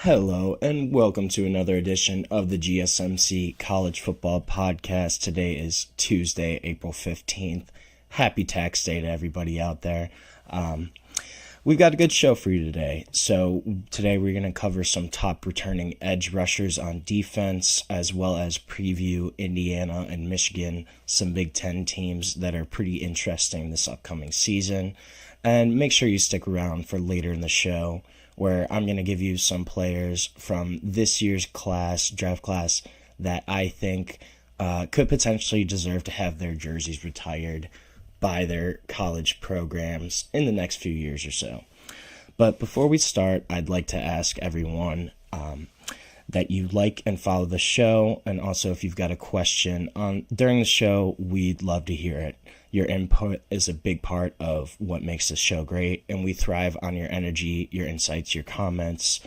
Hello, and welcome to another edition of the GSMC College Football Podcast. Today is Tuesday, April 15th. Happy tax day to everybody out there. We've got a good show for you today. So today we're going to cover some top returning edge rushers on defense, as well as preview Indiana and Michigan, some Big Ten teams that are pretty interesting this upcoming season. And make sure you stick around for later in the show, where I'm going to give you some players from this year's draft class, that I think could potentially deserve to have their jerseys retired by their college programs in the next few years or so. But before we start, I'd like to ask everyone that you like and follow the show, and also if you've got a question during the show, we'd love to hear it. Your input is a big part of what makes this show great, and we thrive on your energy, your insights, your comments.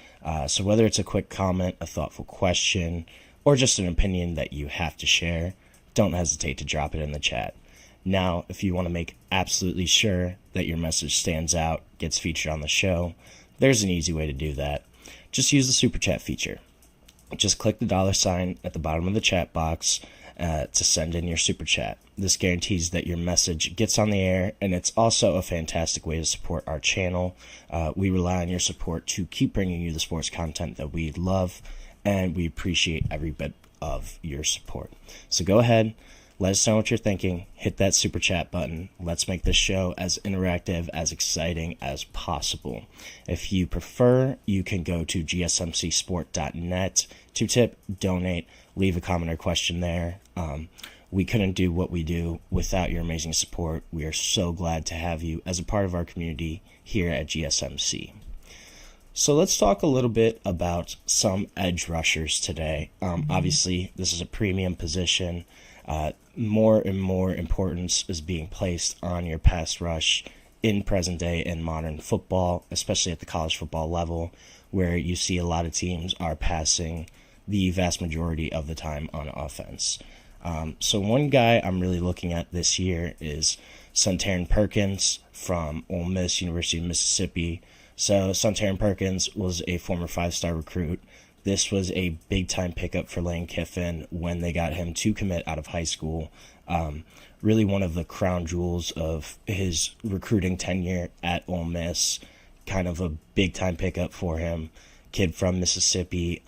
So whether it's a quick comment, a thoughtful question, or just an opinion that you have to share, don't hesitate to drop it in the chat. Now, if you want to make absolutely sure that your message stands out, gets featured on the show, there's an easy way to do that. Just use the Super Chat feature. Just click the $sign at the bottom of the chat box to send in your Super Chat. This guarantees that your message gets on the air, and it's also a fantastic way to support our channel. We rely on your support to keep bringing you the sports content that we love, and we appreciate every bit of your support. So go ahead, let us know what you're thinking. Hit that Super Chat button. Let's make this show as interactive, as exciting as possible. If you prefer, you can go to gsmcsport.net to tip, donate, leave a comment or question there. We couldn't do what we do without your amazing support. We are so glad to have you as a part of our community here at GSMC. So let's talk a little bit about some edge rushers today. Obviously, this is a premium position. More and more importance is being placed on your pass rush in present day and modern football, especially at the college football level, where you see a lot of teams are passing the vast majority of the time on offense. So one guy I'm really looking at this year is Suntarine Perkins from Ole Miss, University of Mississippi. So Suntarine Perkins was a former 5-star recruit. This was a big-time pickup for Lane Kiffin when they got him to commit out of high school. Really one of the crown jewels of his recruiting tenure at Ole Miss. Kind of a big-time pickup for him. Kid from Mississippi,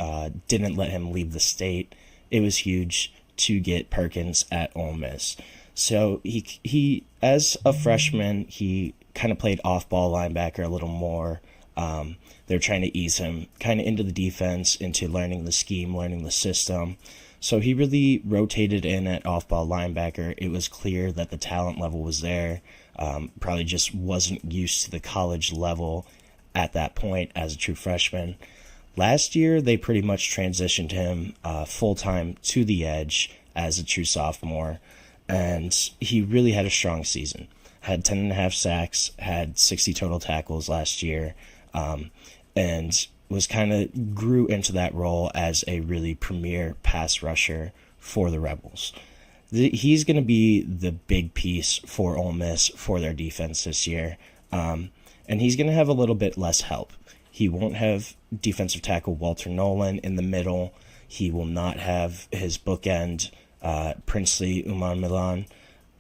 didn't let him leave the state. It was huge to get Perkins at Ole Miss. So he as a freshman, he kind of played off-ball linebacker a little more. They're trying to ease him kind of into the defense, into learning the scheme, learning the system. So he really rotated in at off-ball linebacker. It was clear that the talent level was there. Probably just wasn't used to the college level at that point as a true freshman. Last year, they pretty much transitioned him full-time to the edge as a true sophomore, and he really had a strong season. Had 10.5 sacks, had 60 total tackles last year, and was kind of grew into that role as a really premier pass rusher for the Rebels. He's going to be the big piece for Ole Miss for their defense this year, and he's going to have a little bit less help. He won't have defensive tackle Walter Nolan in the middle. He will not have his bookend Princely Umar Milan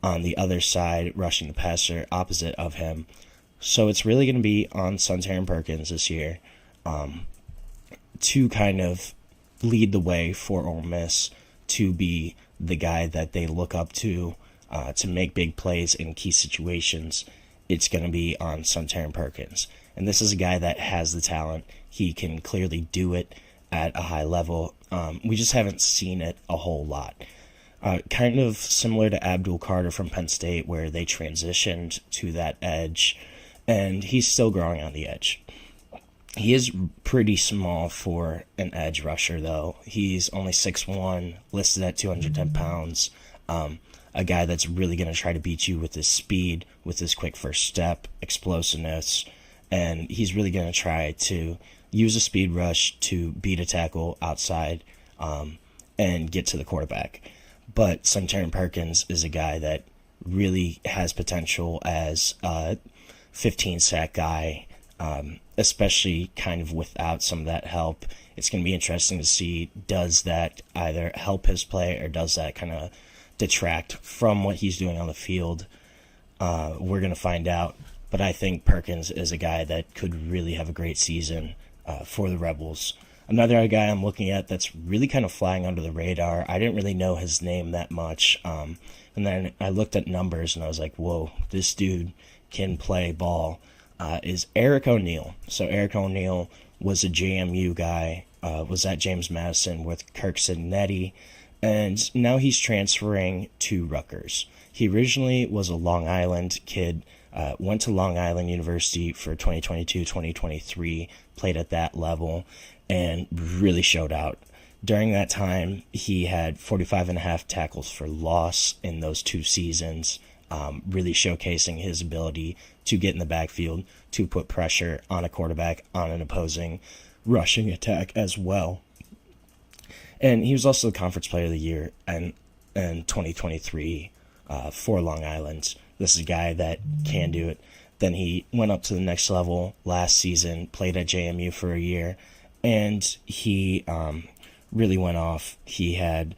on the other side, rushing the passer opposite of him. So it's really going to be on Suntarine Perkins this year to kind of lead the way for Ole Miss, to be the guy that they look up to make big plays in key situations. It's going to be on Suntarine Perkins. And this is a guy that has the talent. He can clearly do it at a high level. We just haven't seen it a whole lot. Kind of similar to Abdul Carter from Penn State, where they transitioned to that edge, and he's still growing on the edge. He is pretty small for an edge rusher, though. He's only 6'1", listed at 210 pounds. A guy that's really going to try to beat you with his speed, with his quick first step, explosiveness, and he's really going to try to use a speed rush to beat a tackle outside and get to the quarterback. But Suntarine Perkins is a guy that really has potential as a 15-sack guy, especially kind of without some of that help. It's going to be interesting to see, does that either help his play or does that kind of detract from what he's doing on the field? We're going to find out. But I think Perkins is a guy that could really have a great season for the Rebels. Another guy I'm looking at that's really kind of flying under the radar, I didn't really know his name that much. And then I looked at numbers and I was like, whoa, this dude can play ball, is Eric O'Neill. So Eric O'Neill was a JMU guy, was at James Madison with Kirk Cincinnati, and now he's transferring to Rutgers. He originally was a Long Island kid, went to Long Island University for 2022-2023, played at that level, and really showed out. During that time, he had 45.5 tackles for loss in those 2 seasons, really showcasing his ability to get in the backfield, to put pressure on a quarterback, on an opposing rushing attack as well. And he was also the Conference Player of the Year in 2023 for Long Island. This is a guy that can do it. Then he went up to the next level last season, played at JMU for a year, and he really went off. He had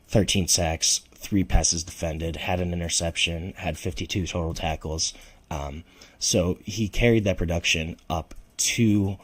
13 sacks, 3 passes defended, had an interception, had 52 total tackles. So he carried that production up to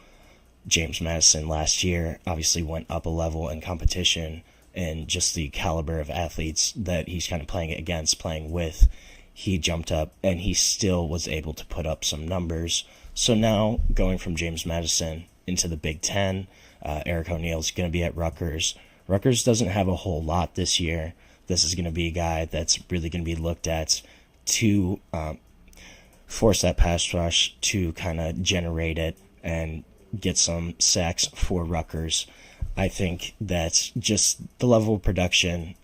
James Madison last year. Obviously went up a level in competition and just the caliber of athletes that he's kind of playing against, playing with. He jumped up and he still was able to put up some numbers. So now going from James Madison into the Big Ten, Eric O'Neill's going to be at Rutgers. Rutgers doesn't have a whole lot this year. This is going to be a guy that's really going to be looked at to force that pass rush, to kind of generate it and get some sacks for Rutgers. I think that's just the level of production.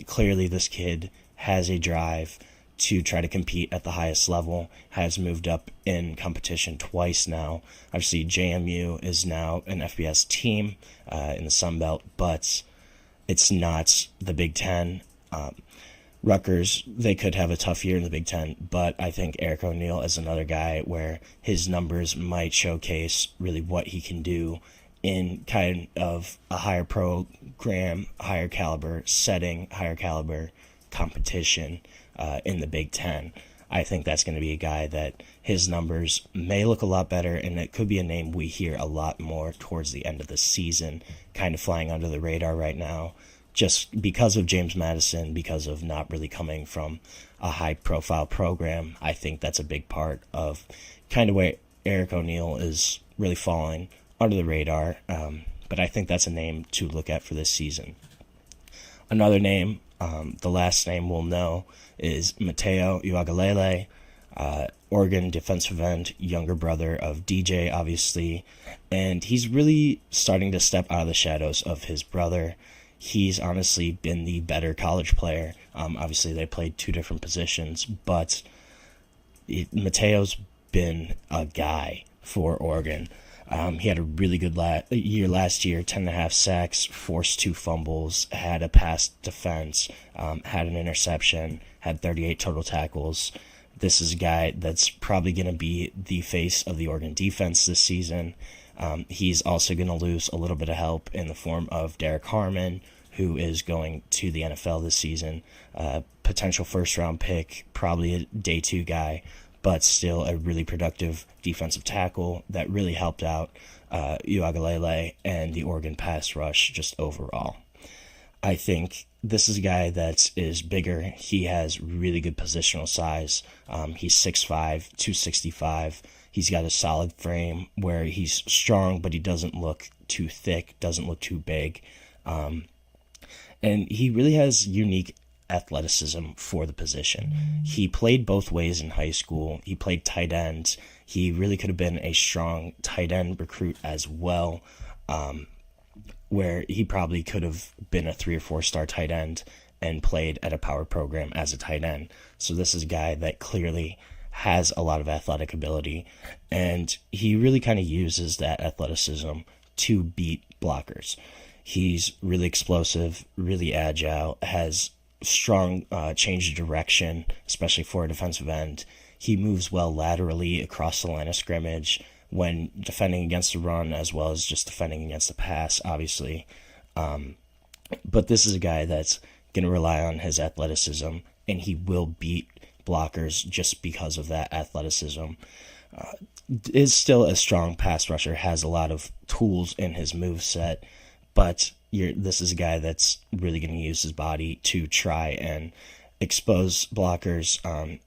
Clearly this kid has a drive to try to compete at the highest level, has moved up in competition twice now. Obviously, JMU is now an FBS team in the Sun Belt, but it's not the Big Ten. Rutgers, they could have a tough year in the Big Ten, but I think Eric O'Neill is another guy where his numbers might showcase really what he can do in kind of a higher program, higher caliber setting, higher caliber competition in the Big Ten. I think that's going to be a guy that his numbers may look a lot better, and it could be a name we hear a lot more towards the end of the season, kind of flying under the radar right now, just because of James Madison, because of not really coming from a high-profile program. I think that's a big part of kind of where Eric O'Neill is really falling under the radar, but I think that's a name to look at for this season. Another name, the last name we'll know, is Mateo Uagalele, Oregon defensive end, younger brother of DJ, obviously, and he's really starting to step out of the shadows of his brother. He's honestly been the better college player. Obviously, they played 2 different positions, but Mateo's been a guy for Oregon. He had a really good year last year, 10.5 sacks, forced 2 fumbles, had a pass defense, had an interception, had 38 total tackles. This is a guy that's probably going to be the face of the Oregon defense this season. He's also going to lose a little bit of help in the form of Derek Harmon, who is going to the NFL this season. Potential first-round pick, probably a day 2 guy, but still a really productive defensive tackle that really helped out Uagalele and the Oregon pass rush just overall. I think this is a guy that is bigger. He has really good positional size. He's 6'5", 265. He's got a solid frame where he's strong, but he doesn't look too thick, doesn't look too big. And he really has unique athleticism for the position. He played both ways in high school. He played tight end. He really could have been a strong tight end recruit as well, where he probably could have been a 3 or 4 star tight end and played at a power program as a tight end. So this is a guy that clearly has a lot of athletic ability, and he really kind of uses that athleticism to beat blockers. He's really explosive, really agile, has strong change of direction, especially for a defensive end. He moves well laterally across the line of scrimmage, when defending against the run as well as just defending against the pass, obviously. But this is a guy that's going to rely on his athleticism, and he will beat blockers just because of that athleticism. Is still a strong pass rusher, has a lot of tools in his moveset, but this is a guy that's really going to use his body to try and expose blockers,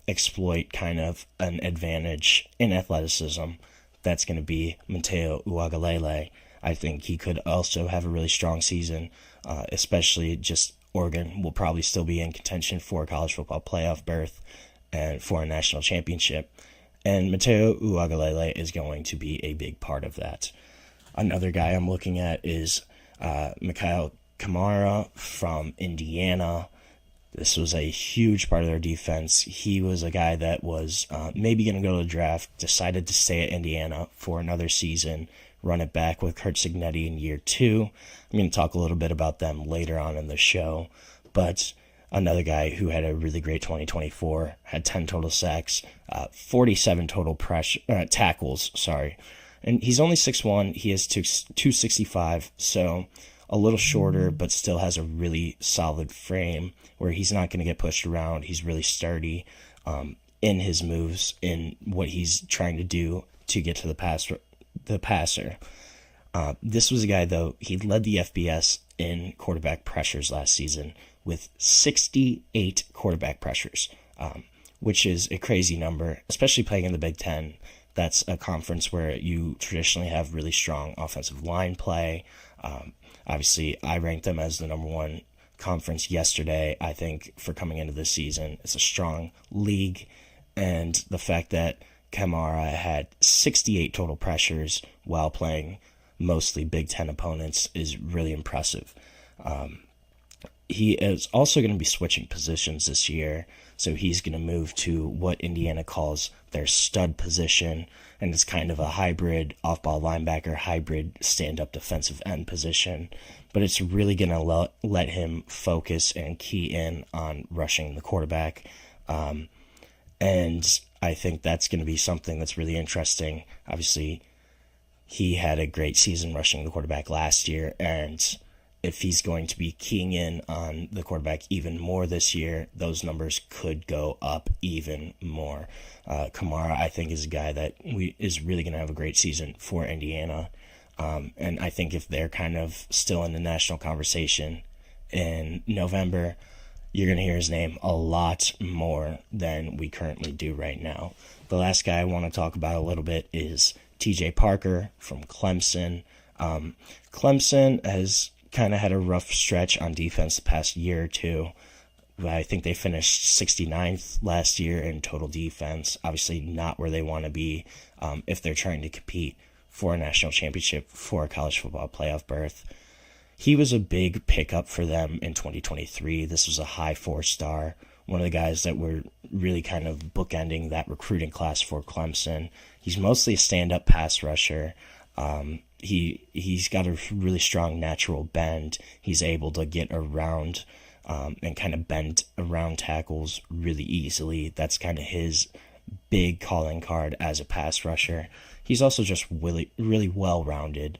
exploit kind of an advantage in athleticism. That's going to be Mateo Uagalele. I think he could also have a really strong season, especially just Oregon will probably still be in contention for a college football playoff berth and for a national championship. And Mateo Uagalele is going to be a big part of that. Another guy I'm looking at is Mikhail Kamara from Indiana. This was a huge part of their defense. He was a guy that was maybe going to go to the draft, decided to stay at Indiana for another season, run it back with Kurt Cignetti in year 2. I'm going to talk a little bit about them later on in the show, but another guy who had a really great 2024, had 10 total sacks, 47 total tackles, and he's only 6'1", he is 265, so a little shorter, but still has a really solid frame where he's not going to get pushed around. He's really sturdy in his moves, in what he's trying to do to get to the passer. This was a guy, though, he led the FBS in quarterback pressures last season with 68 quarterback pressures, which is a crazy number, especially playing in the Big Ten. That's a conference where you traditionally have really strong offensive line play. Obviously, I ranked them as the number one conference yesterday, I think, for coming into this season. It's a strong league, and the fact that Kamara had 68 total pressures while playing mostly Big Ten opponents is really impressive. He is also going to be switching positions this year, so he's going to move to what Indiana calls their stud position, and it's kind of a hybrid off-ball linebacker, hybrid stand-up defensive end position, but it's really going to let him focus and key in on rushing the quarterback, and I think that's going to be something that's really interesting. Obviously, he had a great season rushing the quarterback last year, and if he's going to be keying in on the quarterback even more this year, those numbers could go up even more. Kamara, I think, is a guy that is really going to have a great season for Indiana. And I think if they're kind of still in the national conversation in November, you're going to hear his name a lot more than we currently do right now. The last guy I want to talk about a little bit is TJ Parker from Clemson. Clemson has kind of had a rough stretch on defense the past year or two. I think they finished 69th last year in total defense. Obviously not where they want to be if they're trying to compete for a national championship, for a college football playoff berth. He was a big pickup for them in 2023. This was a high 4-star, one of the guys that were really kind of bookending that recruiting class for Clemson. He's mostly a stand-up pass rusher. He's got a really strong natural bend. He's able to get around and kind of bend around tackles really easily. That's kind of his big calling card as a pass rusher. He's also just really well-rounded.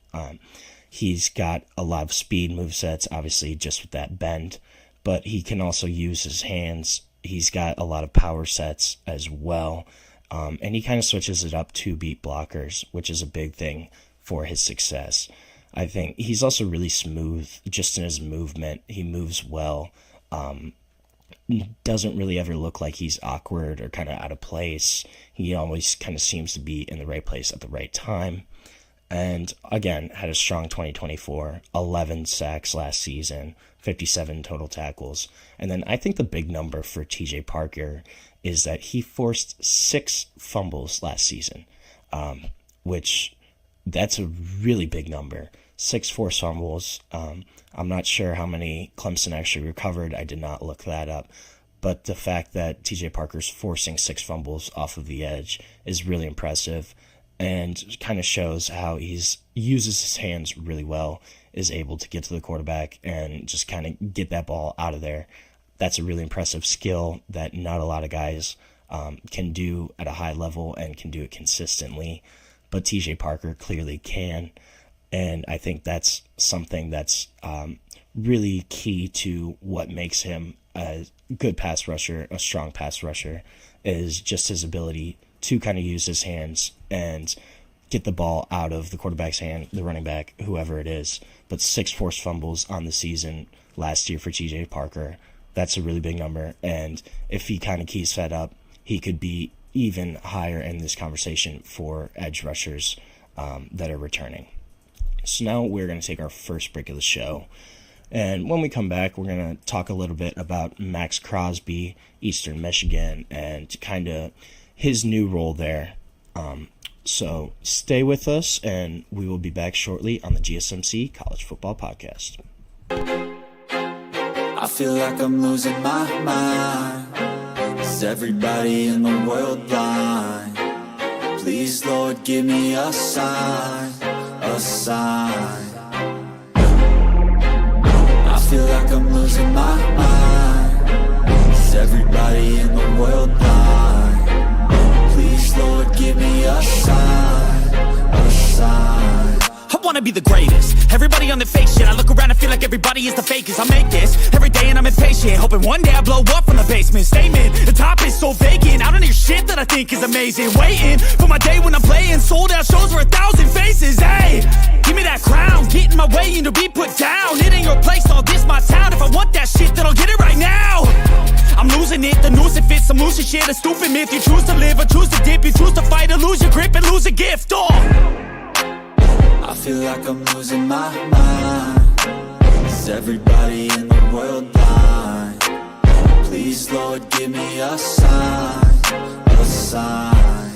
He's got a lot of speed movesets, obviously, just with that bend, but he can also use his hands. He's got a lot of power sets as well, and he kind of switches it up to beat blockers, which is a big thing for his success. I think he's also really smooth just in his movement. He moves well. Doesn't really ever look like he's awkward or kind of out of place. He always kind of seems to be in the right place at the right time. And again, had a strong 2024, 11 sacks last season, 57 total tackles. And then I think the big number for TJ Parker is that he forced 6 fumbles last season, which that's a really big number. 6 forced fumbles. I'm not sure how many Clemson actually recovered. I did not look that up. But the fact that TJ Parker's forcing 6 fumbles off of the edge is really impressive, and kind of shows how he uses his hands really well, is able to get to the quarterback and just kind of get that ball out of there. That's a really impressive skill that not a lot of guys can do at a high level and can do it consistently. but TJ Parker clearly can. And I think that's something that's really key to what makes him a good pass rusher, a strong pass rusher, is just his ability to kind of use his hands and get the ball out of the quarterback's hand, the running back, whoever it is. But 6 forced fumbles on the season last year for TJ Parker, that's a really big number. And if he kind of keeps that up, he could be even higher in this conversation for edge rushers that are returning. So now we're going to take our first break of the show. And when we come back, we're going to talk a little bit about Max Crosby, Eastern Michigan, and kind of his new role there. So stay with us, and we will be back shortly on the GSMC College Football Podcast. I feel like I'm losing my mind. Is everybody in the world blind? Please, Lord, give me a sign, a sign. I feel like I'm losing my mind. Is everybody in the world blind? Please, Lord, give me a sign, a sign. I wanna be the greatest. Everybody on the fake shit. I look around and feel like everybody is the fakest. I make this every day and I'm impatient, hoping one day I blow up from the basement. Statement, the top is so vacant. I don't hear shit that I think is amazing. Waiting for my day when I'm playing sold out shows for 1,000 faces. Hey, give me that crown, get in my way and to be put down. It ain't your place, all this my town. If I want that shit, then I'll get it right now. I'm losing it, the noose it fits. I'm losing shit, a stupid myth. You choose to live or choose to dip. You choose to fight or lose your grip and lose a gift. I feel like I'm losing my mind. Is everybody in the world blind? Please, Lord, give me a sign, a sign.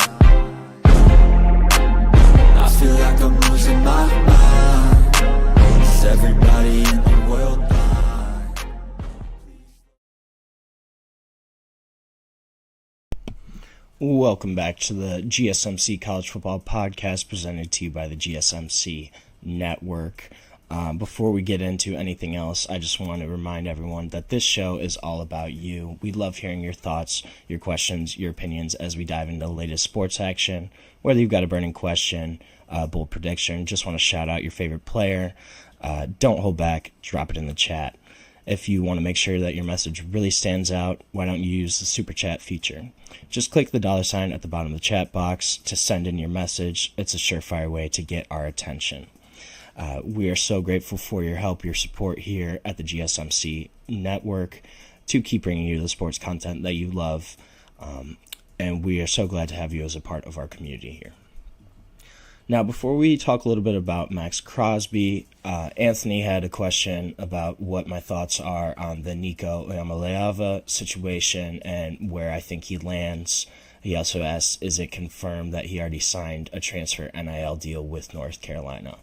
I feel like I'm losing my mind. Is everybody in the world blind? Welcome back to the GSMC College Football Podcast presented to you by the GSMC Network. Before we get into anything else, I just want to remind everyone that this show is all about you. We love hearing your thoughts, your questions, your opinions as we dive into the latest sports action. Whether you've got a burning question, bold prediction, just want to shout out your favorite player, don't hold back, drop it in the chat. If you want to make sure that your message really stands out, why don't you use the Super Chat feature? Just click the $sign at the bottom of the chat box to send in your message. It's a surefire way to get our attention. We are so grateful for your help, your support here at the GSMC Network to keep bringing you the sports content that you love. And we are so glad to have you as a part of our community here. Now, before we talk a little bit about Max Crosby, Anthony had a question about what my thoughts are on the Nico Iamaleava situation and where I think he lands. He also asked, is it confirmed that he already signed a transfer NIL deal with North Carolina?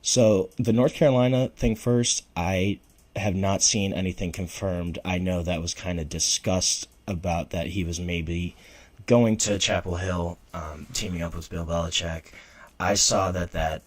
So the North Carolina thing first, I have not seen anything confirmed. I know that was kind of discussed about that he was maybe going to Chapel Hill, teaming up with Bill Belichick. I saw that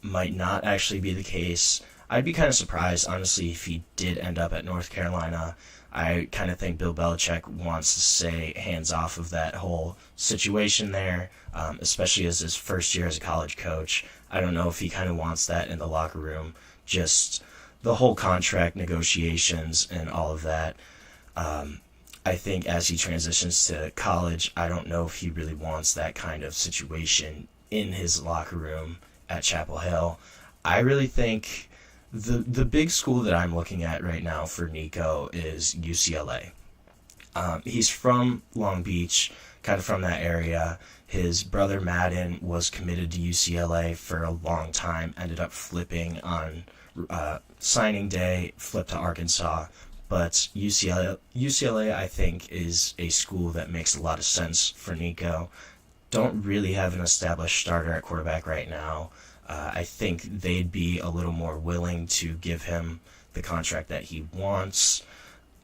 might not actually be the case. I'd be kind of surprised, honestly, if he did end up at North Carolina. I kind of think Bill Belichick wants to stay hands off of that whole situation there, especially as his first year as a college coach. I don't know if he kind of wants that in the locker room, just the whole contract negotiations and all of that. I think as he transitions to college, I don't know if he really wants that kind of situation in his locker room at Chapel Hill. I really think the big school that I'm looking at right now for Nico is UCLA. He's from Long Beach, kind of from that area. His brother Madden was committed to UCLA for a long time, ended up flipping on signing day, flipped to Arkansas. But UCLA, I think, is a school that makes a lot of sense for Nico. Don't really have an established starter at quarterback right now. I think they'd be a little more willing to give him the contract that he wants.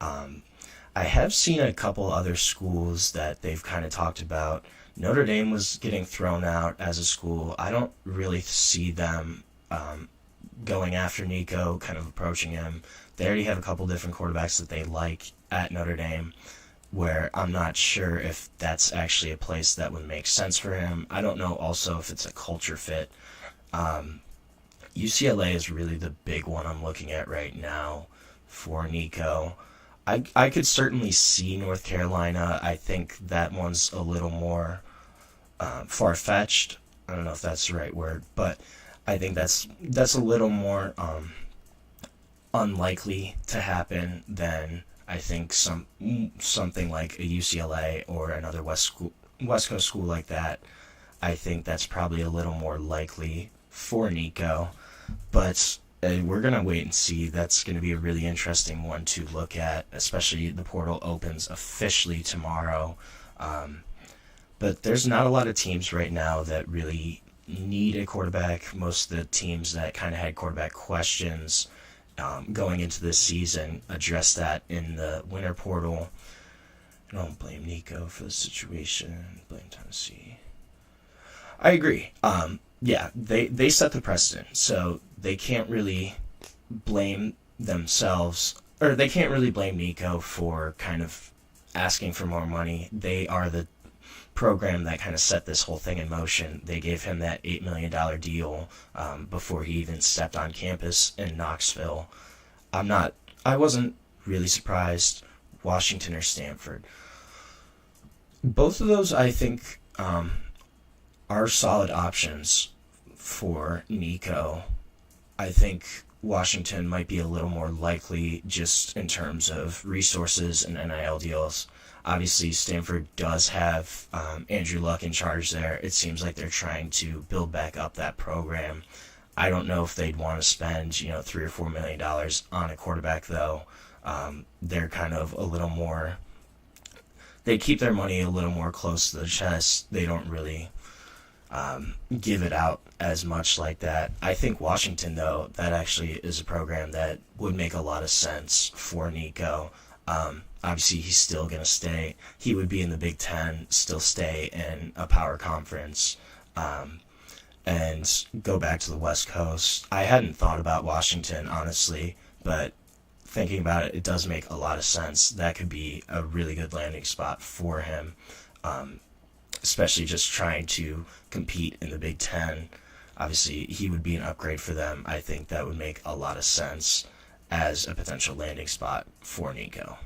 I have seen a couple other schools that they've kind of talked about. Notre Dame was getting thrown out as a school. I don't really see them going after Nico, kind of approaching him. They already have a couple different quarterbacks that they like at Notre Dame. where I'm not sure if that's actually a place that would make sense for him. I don't know also if it's a culture fit. UCLA is really the big one I'm looking at right now for Nico. I could certainly see North Carolina. I think that one's a little more far-fetched. I don't know if that's the right word, but I think that's a little more unlikely to happen than I think something like a UCLA or another West Coast school like that. I think that's probably a little more likely for Nico, but we're going to wait and see. That's going to be a really interesting one to look at, especially the portal opens officially tomorrow. But there's not a lot of teams right now that really need a quarterback. Most of the teams that kind of had quarterback questions going into this season addressed that in the winter portal. I don't blame Nico for the situation. Blame Tennessee. I agree. Yeah, they set the precedent, so they can't really blame themselves, or they can't really blame Nico for kind of asking for more money. They are the program that kind of set this whole thing in motion. They gave him that $8 million deal before he even stepped on campus in Knoxville. I wasn't really surprised. Washington or Stanford. Both of those, I think, are solid options for Nico. I think Washington might be a little more likely just in terms of resources and NIL deals. Obviously, Stanford does have Andrew Luck in charge there. It seems like they're trying to build back up that program. I don't know if they'd want to spend, $3 or $4 million on a quarterback, though. They're kind of a little more. They keep their money a little more close to the chest. They don't really give it out as much like that. I think Washington, though, that actually is a program that would make a lot of sense for Nico. Obviously, he's still going to stay. He would be in the Big Ten, still stay in a power conference, and go back to the West Coast. I hadn't thought about Washington, honestly, but thinking about it, it does make a lot of sense. That could be a really good landing spot for him, especially just trying to compete in the Big Ten. Obviously, he would be an upgrade for them. I think that would make a lot of sense as a potential landing spot for Nico.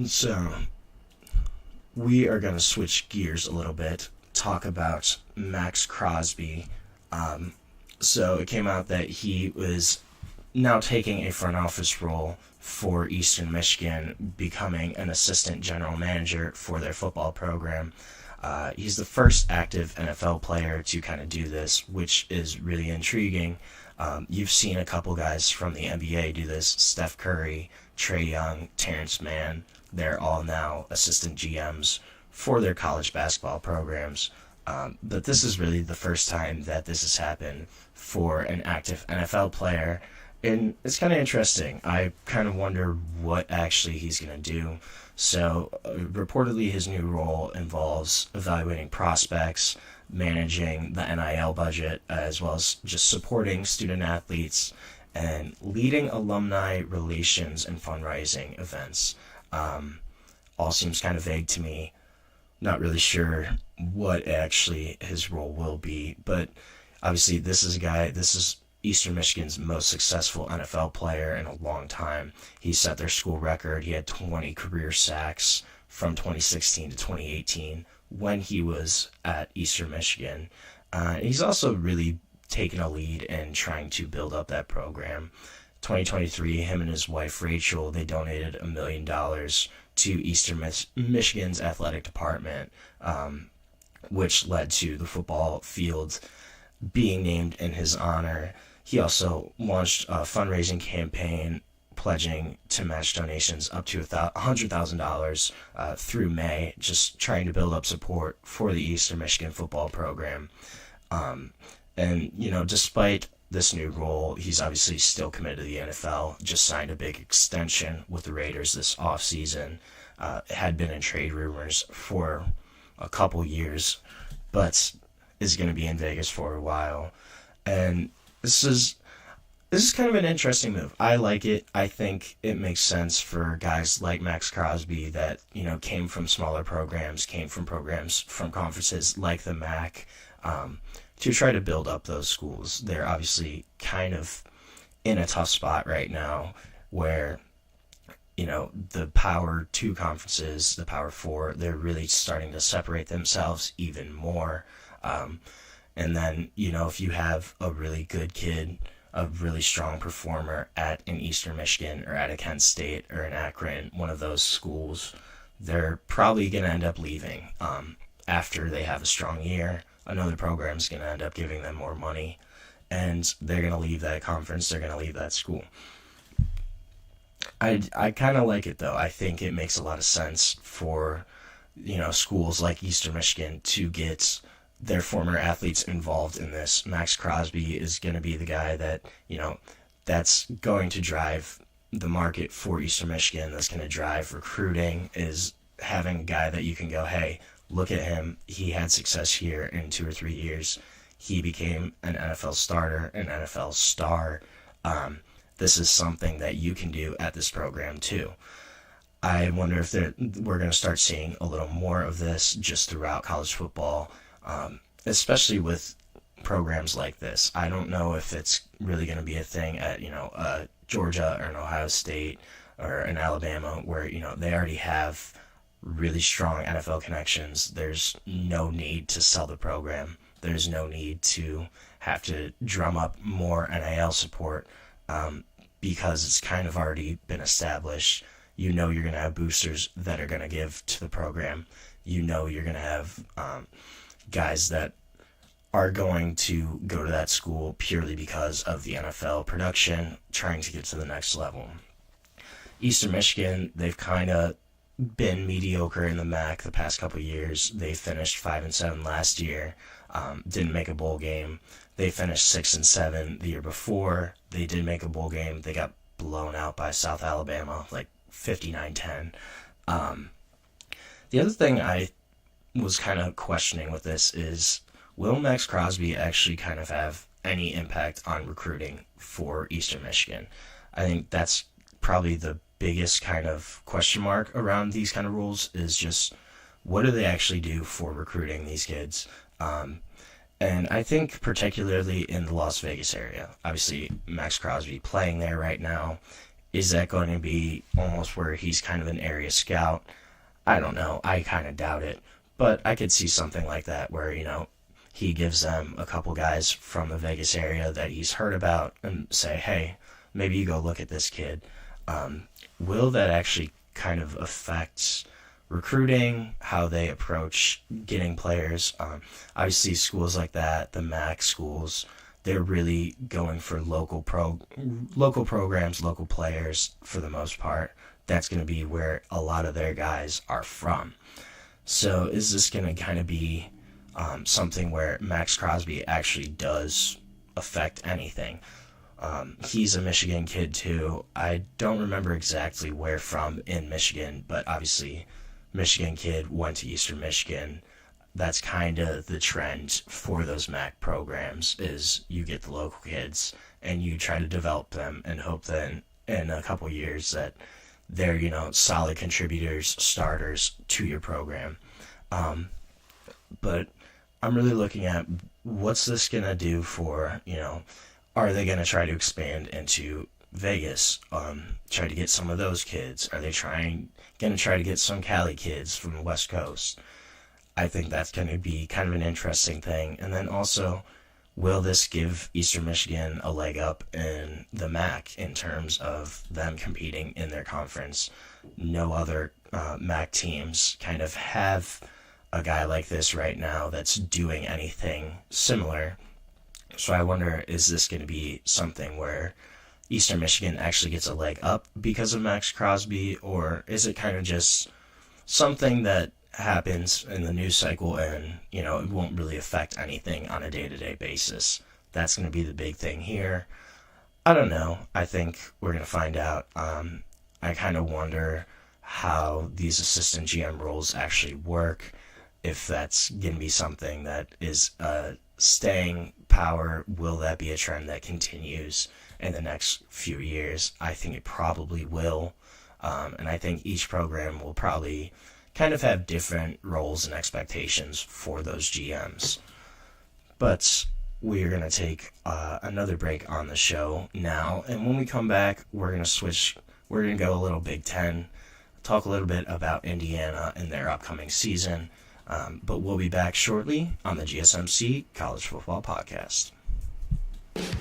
So, we are going to switch gears a little bit, talk about Max Crosby. So, it came out that he was now taking a front office role for Eastern Michigan, becoming an assistant general manager for their football program. He's the first active NFL player to kind of do this, which is really intriguing. You've seen a couple guys from the NBA do this: Steph Curry, Trae Young, Terrence Mann. They're all now assistant GMs for their college basketball programs. But this is really the first time that this has happened for an active NFL player. And it's kind of interesting. I kind of wonder what actually he's going to do. So, reportedly, his new role involves evaluating prospects, managing the NIL budget, as well as just supporting student athletes and leading alumni relations and fundraising events. All seems kind of vague to me. Not really sure what actually his role will be, but obviously this is Eastern Michigan's most successful NFL player in a long time. He set their school record. He had 20 career sacks from 2016 to 2018 when he was at Eastern Michigan. He's also really taken a lead in trying to build up that program. 2023, him and his wife Rachel, they donated $1 million to Eastern Michigan's athletic department, which led to the football field being named in his honor. He also launched a fundraising campaign pledging to match donations up to $100,000 through May, just trying to build up support for the Eastern Michigan football program. And, despite this new role, he's obviously still committed to the NFL, just signed a big extension with the Raiders this offseason. Had been in trade rumors for a couple years, but is going to be in Vegas for a while. And this is, This is kind of an interesting move. I like it. I think it makes sense for guys like Max Crosby that, came from smaller programs, came from programs from conferences like the MAC, to try to build up those schools. They're obviously kind of in a tough spot right now where, the Power 2 conferences, the Power 4, they're really starting to separate themselves even more. And then, if you have a really good kid, a really strong performer at an Eastern Michigan or at a Kent State or an Akron, one of those schools, they're probably going to end up leaving after they have a strong year. Another program's going to end up giving them more money, and they're going to leave that conference. They're going to leave that school. I kind of like it, though. I think it makes a lot of sense for, schools like Eastern Michigan to get their former athletes involved in this. Max Crosby is going to be the guy that, that's going to drive the market for Eastern Michigan, that's going to drive recruiting, is having a guy that you can go, hey, look at him. He had success here in 2 or 3 years. He became an NFL starter, an NFL star. This is something that you can do at this program too. I wonder if we're going to start seeing a little more of this just throughout college football, especially with programs like this. I don't know if it's really going to be a thing at, Georgia or an Ohio State or an Alabama where, they already have really strong NFL connections. There's no need to sell the program. There's no need to have to drum up more NIL support because it's kind of already been established. You're going to have boosters that are going to give to the program. You're going to have guys that are going to go to that school purely because of the NFL production, trying to get to the next level. Eastern Michigan, they've kind of been mediocre in the MAC the past couple of years. They finished 5-7 last year, didn't make a bowl game. They finished 6-7 the year before. They did make a bowl game. They got blown out by South Alabama, like 59-10. The other thing I was kind of questioning with this is, will Max Crosby actually kind of have any impact on recruiting for Eastern Michigan? I think that's probably the biggest kind of question mark around these kind of rules, is just what do they actually do for recruiting these kids? And I think particularly in the Las Vegas area, obviously Max Crosby playing there right now, is that going to be almost where he's kind of an area scout? I don't know. I kind of doubt it. But I could see something like that where, he gives them a couple guys from the Vegas area that he's heard about and say, hey, maybe you go look at this kid. Will that actually kind of affect recruiting, how they approach getting players? Obviously, schools like that, the MAC schools, they're really going for local programs, local players for the most part. That's going to be where a lot of their guys are from. So is this going to kind of be something where Max Crosby actually does affect anything? He's a Michigan kid too. I don't remember exactly where from in Michigan, but obviously Michigan kid went to Eastern Michigan. That's kind of the trend for those MAC programs, is you get the local kids and you try to develop them and hope that in a couple years that they're, solid contributors, starters to your program. But I'm really looking at what's this going to do for, are they going to try to expand into Vegas, try to get some of those kids? Are they going to try to get some Cali kids from the West Coast? I think that's going to be kind of an interesting thing. And then also, will this give Eastern Michigan a leg up in the MAC in terms of them competing in their conference? No other MAC teams kind of have a guy like this right now that's doing anything similar. So I wonder, is this going to be something where Eastern Michigan actually gets a leg up because of Max Crosby, or is it kind of just something that happens in the news cycle and, it won't really affect anything on a day-to-day basis? That's going to be the big thing here. I don't know. I think we're going to find out. I kind of wonder how these assistant GM roles actually work, if that's going to be something that is staying power. Will that be a trend that continues? in the next few years. I think it probably will. And I think each program will probably kind of have different roles and expectations for those GMs. But we're going to take another break on the show now. And when we come back, we're going to go a little Big Ten, talk a little bit about Indiana and their upcoming season. But we'll be back shortly on the GSMC College Football Podcast.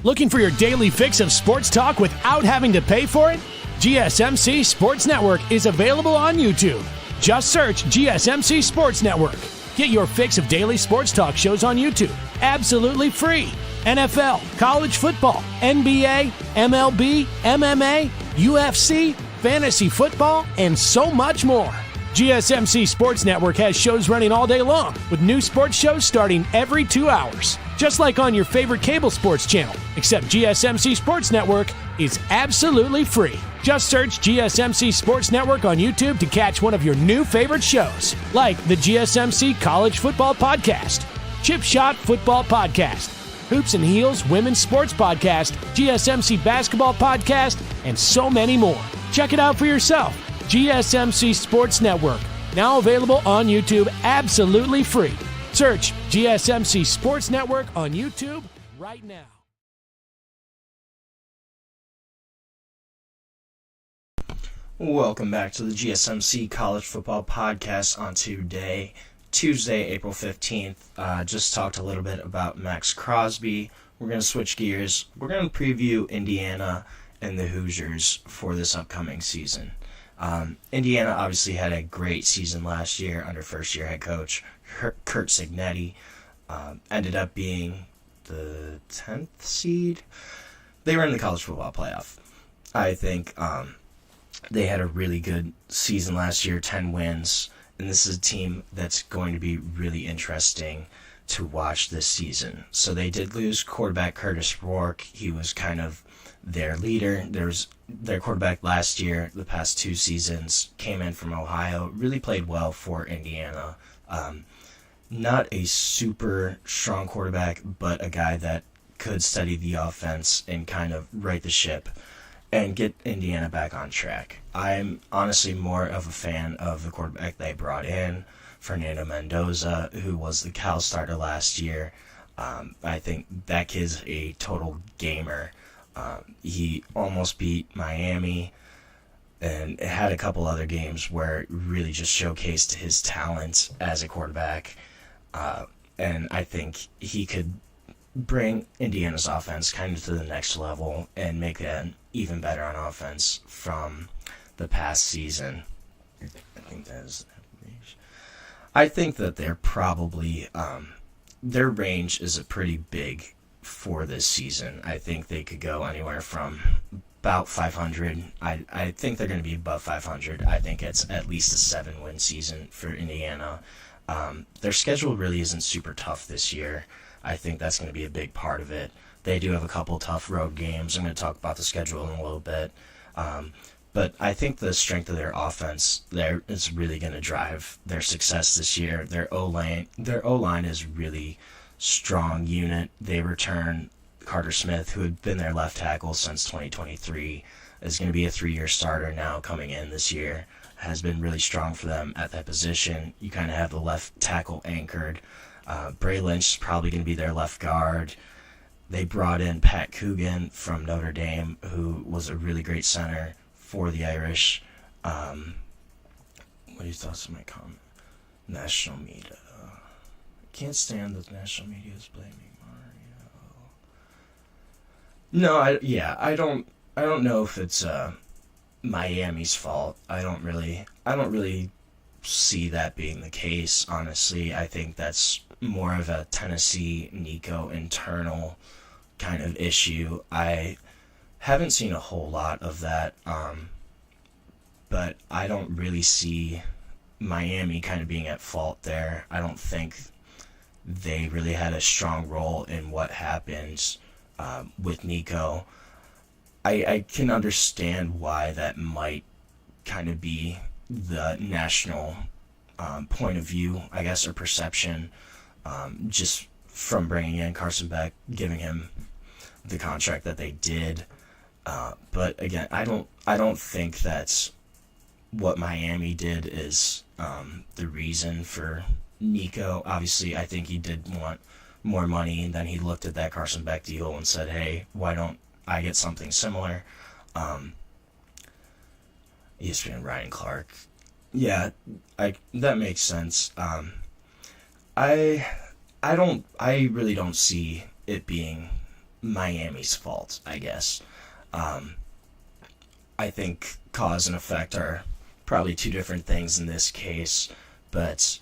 Looking for your daily fix of sports talk without having to pay for it? GSMC Sports Network is available on YouTube. Just search GSMC Sports Network. Get your fix of daily sports talk shows on YouTube, absolutely free. NFL, college football, NBA, MLB, MMA, UFC, fantasy football, and so much more. GSMC Sports Network has shows running all day long, with new sports shows starting every 2 hours. Just like on your favorite cable sports channel, except GSMC Sports Network is absolutely free. Just search GSMC Sports Network on YouTube to catch one of your new favorite shows, like the GSMC College Football Podcast, Chip Shot Football Podcast, Hoops and Heels Women's Sports Podcast, GSMC Basketball Podcast, and so many more. Check it out for yourself. GSMC Sports Network, now available on YouTube absolutely free. Search GSMC Sports Network on YouTube right now. Welcome back to the GSMC College Football Podcast on Tuesday, April 15th. Just talked a little bit about Max Crosby. We're going to switch gears. We're going to preview Indiana and the Hoosiers for this upcoming season. Indiana obviously had a great season last year under first-year head coach Curt Cignetti. Ended up being the 10th seed. They were in the college football playoff. I think they had a really good season last year, 10 wins, and this is a team that's going to be really interesting to watch this season. So they did lose quarterback Curtis Rourke. He was kind of their leader. Their quarterback last year, the past 2 seasons, came in from Ohio, really played well for Indiana. Not a super strong quarterback, but a guy that could study the offense and kind of right the ship and get Indiana back on track. I'm honestly more of a fan of the quarterback they brought in, Fernando Mendoza, who was the Cal starter last year. I think that kid's a total gamer. He almost beat Miami and had a couple other games where it really just showcased his talent as a quarterback. And I think he could bring Indiana's offense kind of to the next level and make them even better on offense from the past season. I think that they're probably their range is a pretty big for this season. I think they could go anywhere from about 500. I think they're going to be above 500. I think it's at least a 7-win season for Indiana. Their schedule really isn't super tough this year. I think that's going to be a big part of it. They do have a couple tough road games. I'm going to talk about the schedule in a little bit. But I think the strength of their offense there is really going to drive their success this year. Their O-line is really strong unit. They return Carter Smith, who had been their left tackle since 2023, is going to be a 3-year starter now coming in this year. Has been really strong for them at that position. You kind of have the left tackle anchored. Bray Lynch is probably going to be their left guard. They brought in Pat Coogan from Notre Dame, who was a really great center for the Irish. What are your thoughts on my comment? National media. Can't stand that national media is blaming Mario. No, I don't know if it's Miami's fault. I don't really see that being the case, honestly. I think that's more of a Tennessee Nico internal kind of issue. I haven't seen a whole lot of that, but I don't really see Miami kind of being at fault there. I don't think they really had a strong role in what happened with Nico. I can understand why that might kind of be the national point of view, I guess, or perception, just from bringing in Carson Beck, giving him the contract that they did. But again, I don't think that's what Miami did is the reason for Nico. Obviously, I think he did want more money, and then he looked at that Carson Beck deal and said, hey, why don't I get something similar? ESPN Ryan Clark. Yeah, that makes sense. I really don't see it being Miami's fault, I guess. I think cause and effect are probably two different things in this case, but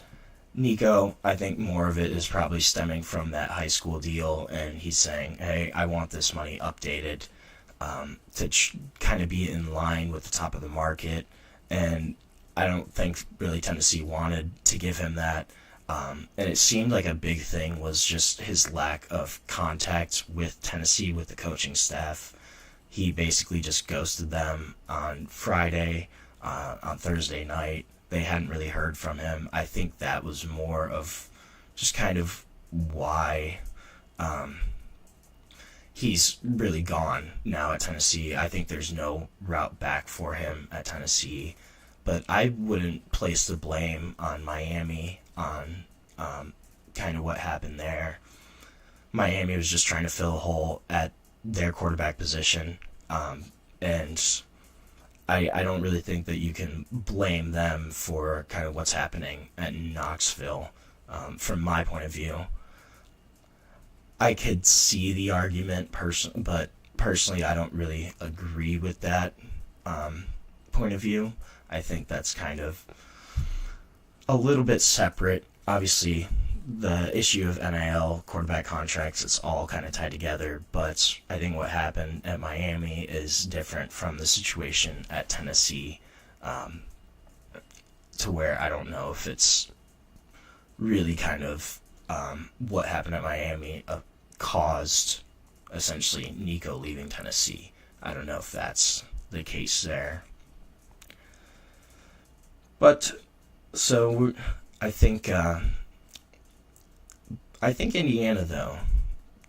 Nico, I think more of it is probably stemming from that high school deal, and he's saying, hey, I want this money updated to kind of be in line with the top of the market, and I don't think really Tennessee wanted to give him that, and it seemed like a big thing was just his lack of contact with Tennessee, with the coaching staff. He basically just ghosted them on Friday, on Thursday night. They hadn't really heard from him. I think that was more of just kind of why he's really gone now at Tennessee. I think there's no route back for him at Tennessee. But I wouldn't place the blame on Miami on kind of what happened there. Miami was just trying to fill a hole at their quarterback position. And I don't really think that you can blame them for kind of what's happening at Knoxville. From my point of view, I could see the argument, but personally I don't really agree with that point of view. I think that's kind of a little bit separate. Obviously, the issue of NIL, quarterback contracts, it's all kind of tied together, but I think what happened at Miami is different from the situation at Tennessee, to where I don't know if it's really kind of what happened at Miami caused, essentially, Nico leaving Tennessee. I don't know if that's the case there. But, so, I think Indiana, though,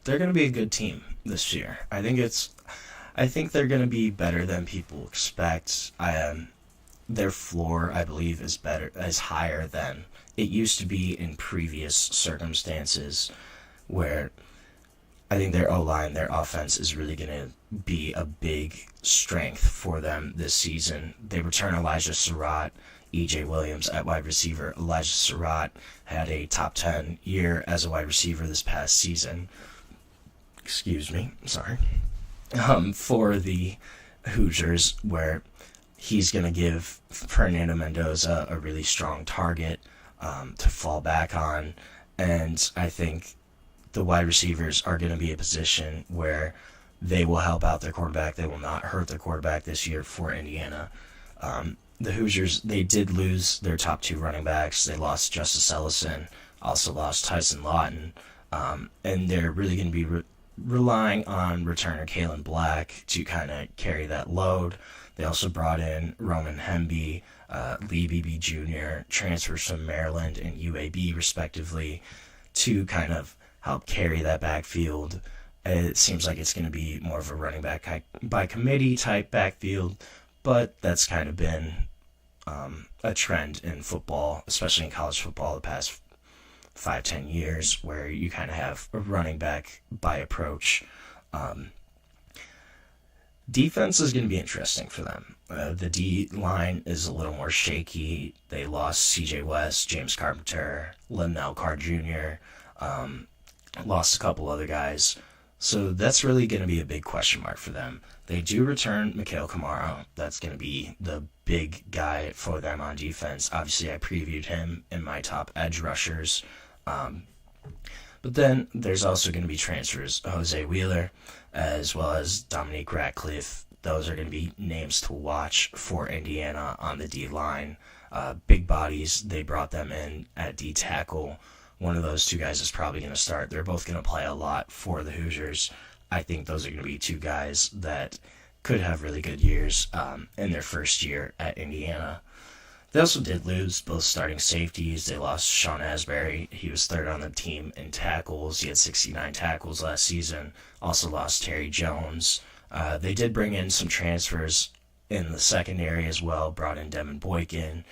they're going to be a good team this year. I think they're going to be better than people expect. Their floor, I believe, is higher than it used to be in previous circumstances, where I think their O-line, their offense is really going to be a big strength for them this season. They return Elijah Surratt, E.J. Williams at wide receiver. Elijah Surratt had a top 10 year as a wide receiver this past season. Excuse me, sorry. For the Hoosiers, where he's going to give Fernando Mendoza a really strong target to fall back on. And I think the wide receivers are going to be a position where they will help out their quarterback. They will not hurt their quarterback this year for Indiana. The Hoosiers, they did lose their top two running backs. They lost Justice Ellison, also lost Tyson Lawton, and they're really going to be relying on returner Kalen Black to kind of carry that load. They also brought in Roman Hemby, Lee Beebe Jr., transfers from Maryland and UAB respectively, to kind of help carry that backfield. It seems like it's going to be more of a running back by committee type backfield, but that's kind of been a trend in football, especially in college football, the past 5-10 years, where you kind of have a running back by approach. Defense is going to be interesting for them. The D line is a little more shaky. They lost C.J. West, James Carpenter, Linnell Carr Jr., lost a couple other guys. So that's really going to be a big question mark for them. They do return Mikhail Kamara. That's going to be the big guy for them on defense. Obviously, I previewed him in my top edge rushers. But then there's also going to be transfers. Jose Wheeler, as well as Dominique Ratcliffe. Those are going to be names to watch for Indiana on the D-line. Big bodies, they brought them in at D-tackle. One of those two guys is probably going to start. They're both going to play a lot for the Hoosiers. I think those are going to be two guys that could have really good years in their first year at Indiana. They also did lose both starting safeties. They lost Sean Asbury. He was third on the team in tackles. He had 69 tackles last season. Also lost Terry Jones. They did bring in some transfers in the secondary as well, brought in Devin Boykin,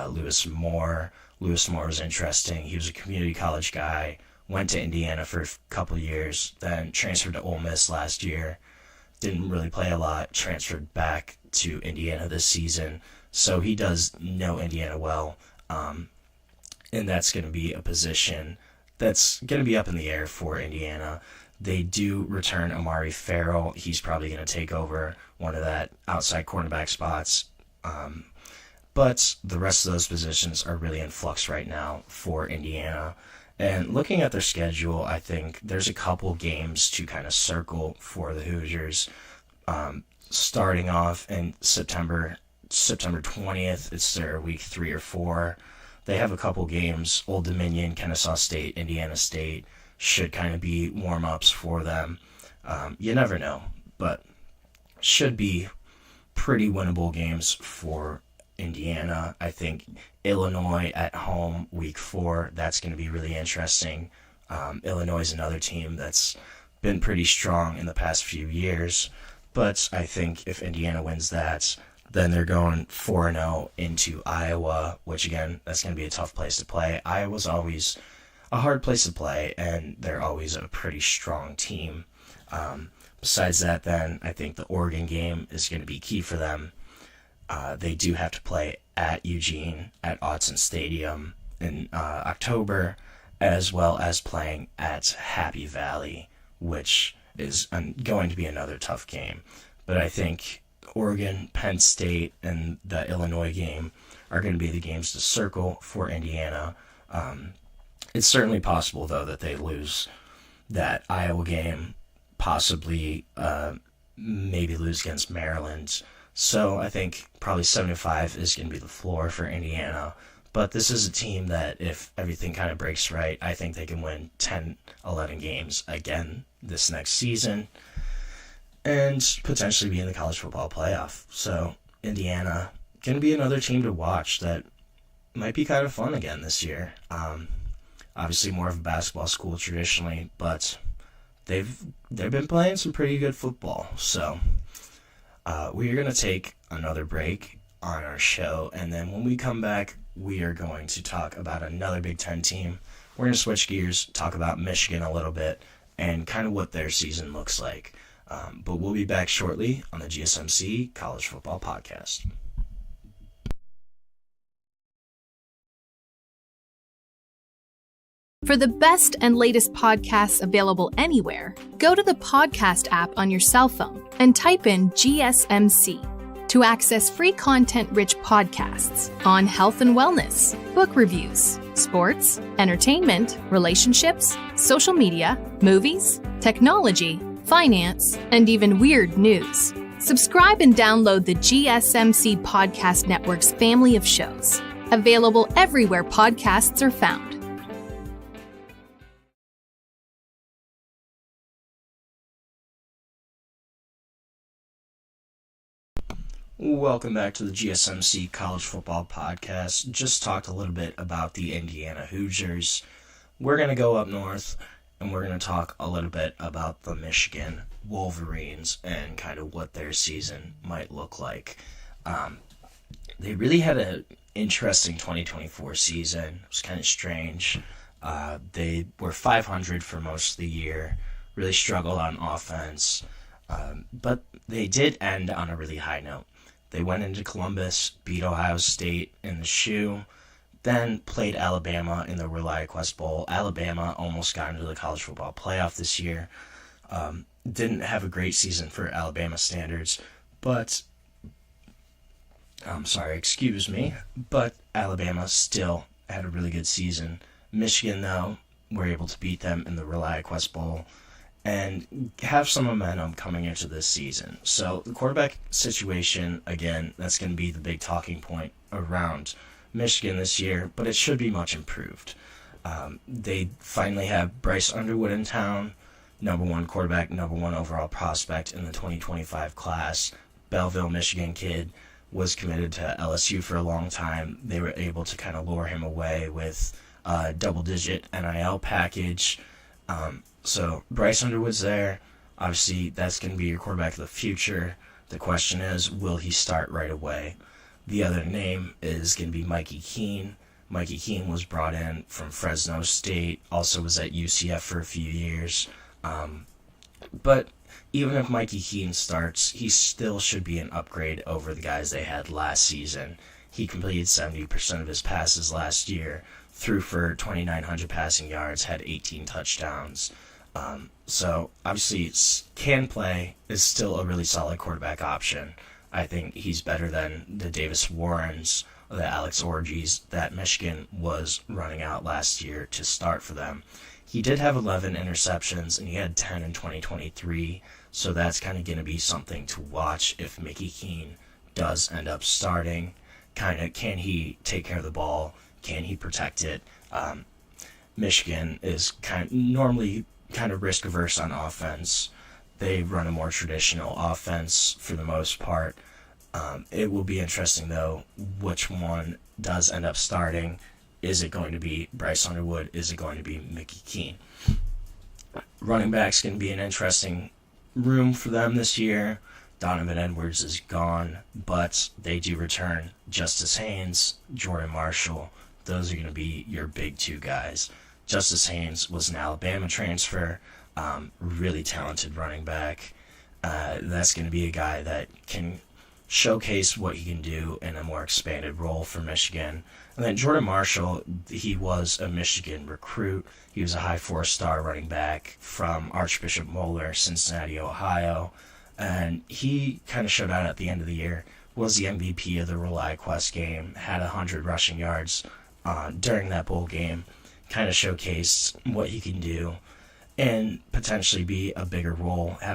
Lewis Moore. Lewis Moore was interesting. He was a community college guy, went to Indiana for a couple years, then transferred to Ole Miss last year. Didn't really play a lot, transferred back to Indiana this season. So he does know Indiana well, and that's going to be a position that's going to be up in the air for Indiana. They do return Amari Farrell. He's probably going to take over one of that outside cornerback spots. But the rest of those positions are really in flux right now for Indiana. And looking at their schedule, I think there's a couple games to kind of circle for the Hoosiers. Starting off in September 20th, it's their week 3 or 4. They have a couple games. Old Dominion, Kennesaw State, Indiana State should kind of be warm-ups for them. You never know, but should be pretty winnable games for Indiana. I think Illinois at home, week 4, that's going to be really interesting. Illinois is another team that's been pretty strong in the past few years, but I think if Indiana wins that, then they're going 4-0 into Iowa, which again, that's going to be a tough place to play. Iowa's always a hard place to play, and they're always a pretty strong team. Besides that, then, I think the Oregon game is going to be key for them. They do have to play at Eugene, at Autzen Stadium in October, as well as playing at Happy Valley, which is going to be another tough game. But I think Oregon, Penn State, and the Illinois game are going to be the games to circle for Indiana. It's certainly possible, though, that they lose that Iowa game, possibly maybe lose against Maryland. So I think probably 7-5 is going to be the floor for Indiana. But this is a team that, if everything kind of breaks right, I think they can win 10, 11 games again this next season and potentially be in the college football playoff. So Indiana going to be another team to watch that might be kind of fun again this year. Obviously more of a basketball school traditionally, but they've been playing some pretty good football. So we are going to take another break on our show, and then when we come back, we are going to talk about another Big Ten team. We're going to switch gears, talk about Michigan a little bit, and kind of what their season looks like. But we'll be back shortly on the GSMC College Football Podcast. For the best and latest podcasts available anywhere, go to the podcast app on your cell phone and type in GSMC to access free content-rich podcasts on health and wellness, book reviews, sports, entertainment, relationships, social media, movies, technology, finance, and even weird news. Subscribe and download the GSMC Podcast Network's family of shows, available everywhere podcasts are found. Welcome back to the GSMC College Football Podcast. Just talked a little bit about the Indiana Hoosiers. We're going to go up north, and we're going to talk a little bit about the Michigan Wolverines and kind of what their season might look like. They really had an interesting 2024 season. It was kind of strange. They were 500 for most of the year, really struggled on offense, but they did end on a really high note. They went into Columbus, beat Ohio State in the shoe, then played Alabama in the ReliaQuest Bowl. Alabama almost got into the college football playoff this year. Didn't have a great season for Alabama standards, but but Alabama still had a really good season. Michigan, though, were able to beat them in the ReliaQuest Bowl and have some momentum coming into this season. So the quarterback situation, again, that's going to be the big talking point around Michigan this year, but it should be much improved. They finally have Bryce Underwood in town, number 1 quarterback, number 1 overall prospect in the 2025 class. Belleville, Michigan kid, was committed to LSU for a long time. They were able to kind of lure him away with a double-digit NIL package. So Bryce Underwood's there. Obviously, that's going to be your quarterback of the future. The question is, will he start right away? The other name is going to be Mikey Keene. Mikey Keene was brought in from Fresno State, also was at UCF for a few years. But even if Mikey Keene starts, he still should be an upgrade over the guys they had last season. He completed 70% of his passes last year, threw for 2,900 passing yards, had 18 touchdowns. So obviously can play, is still a really solid quarterback option. I think he's better than the Davis Warrens, the Alex Orgis that Michigan was running out last year to start for them. He did have 11 interceptions, and he had 10 in 2023, so that's kind of going to be something to watch if Mickey Keene does end up starting. Can he take care of the ball? Can he protect it? Michigan is normally kind of risk-averse on offense. They run a more traditional offense for the most part. It will be interesting, though, which one does end up starting. Is it going to be Bryce Underwood? Is it going to be Mickey Keene? Running back's going to be an interesting room for them this year. Donovan Edwards is gone, but they do return Justice Haynes, Jordan Marshall. Those are going to be your big two guys. Justice Haynes was an Alabama transfer, really talented running back. That's going to be a guy that can showcase what he can do in a more expanded role for Michigan. And then Jordan Marshall, he was a Michigan recruit. He was a high 4-star running back from Archbishop Moeller, Cincinnati, Ohio. And he kind of showed out at the end of the year, was the MVP of the ReliaQuest game, had 100 rushing yards during that bowl game, kind of showcased what he can do, and potentially have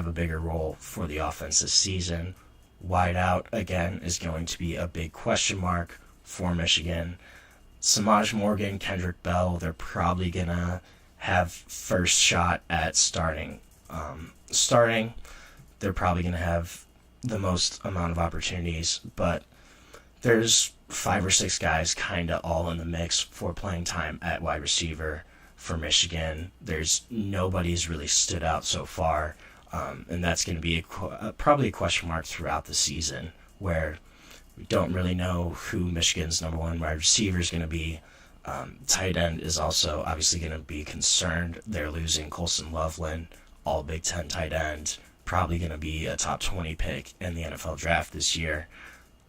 a bigger role for the offense this season. Wideout, again, is going to be a big question mark for Michigan. Samaj Morgan, Kendrick Bell, they're probably going to have first shot at starting. They're probably going to have the most amount of opportunities, but there's 5 or 6 guys kind of all in the mix for playing time at wide receiver for Michigan. There's nobody's really stood out so far, and that's going to be probably a question mark throughout the season, where we don't really know who Michigan's number 1 wide receiver is going to be. Tight end is also obviously going to be concerned. They're losing Colson Loveland, all Big Ten tight end, probably going to be a top 20 pick in the NFL draft this year.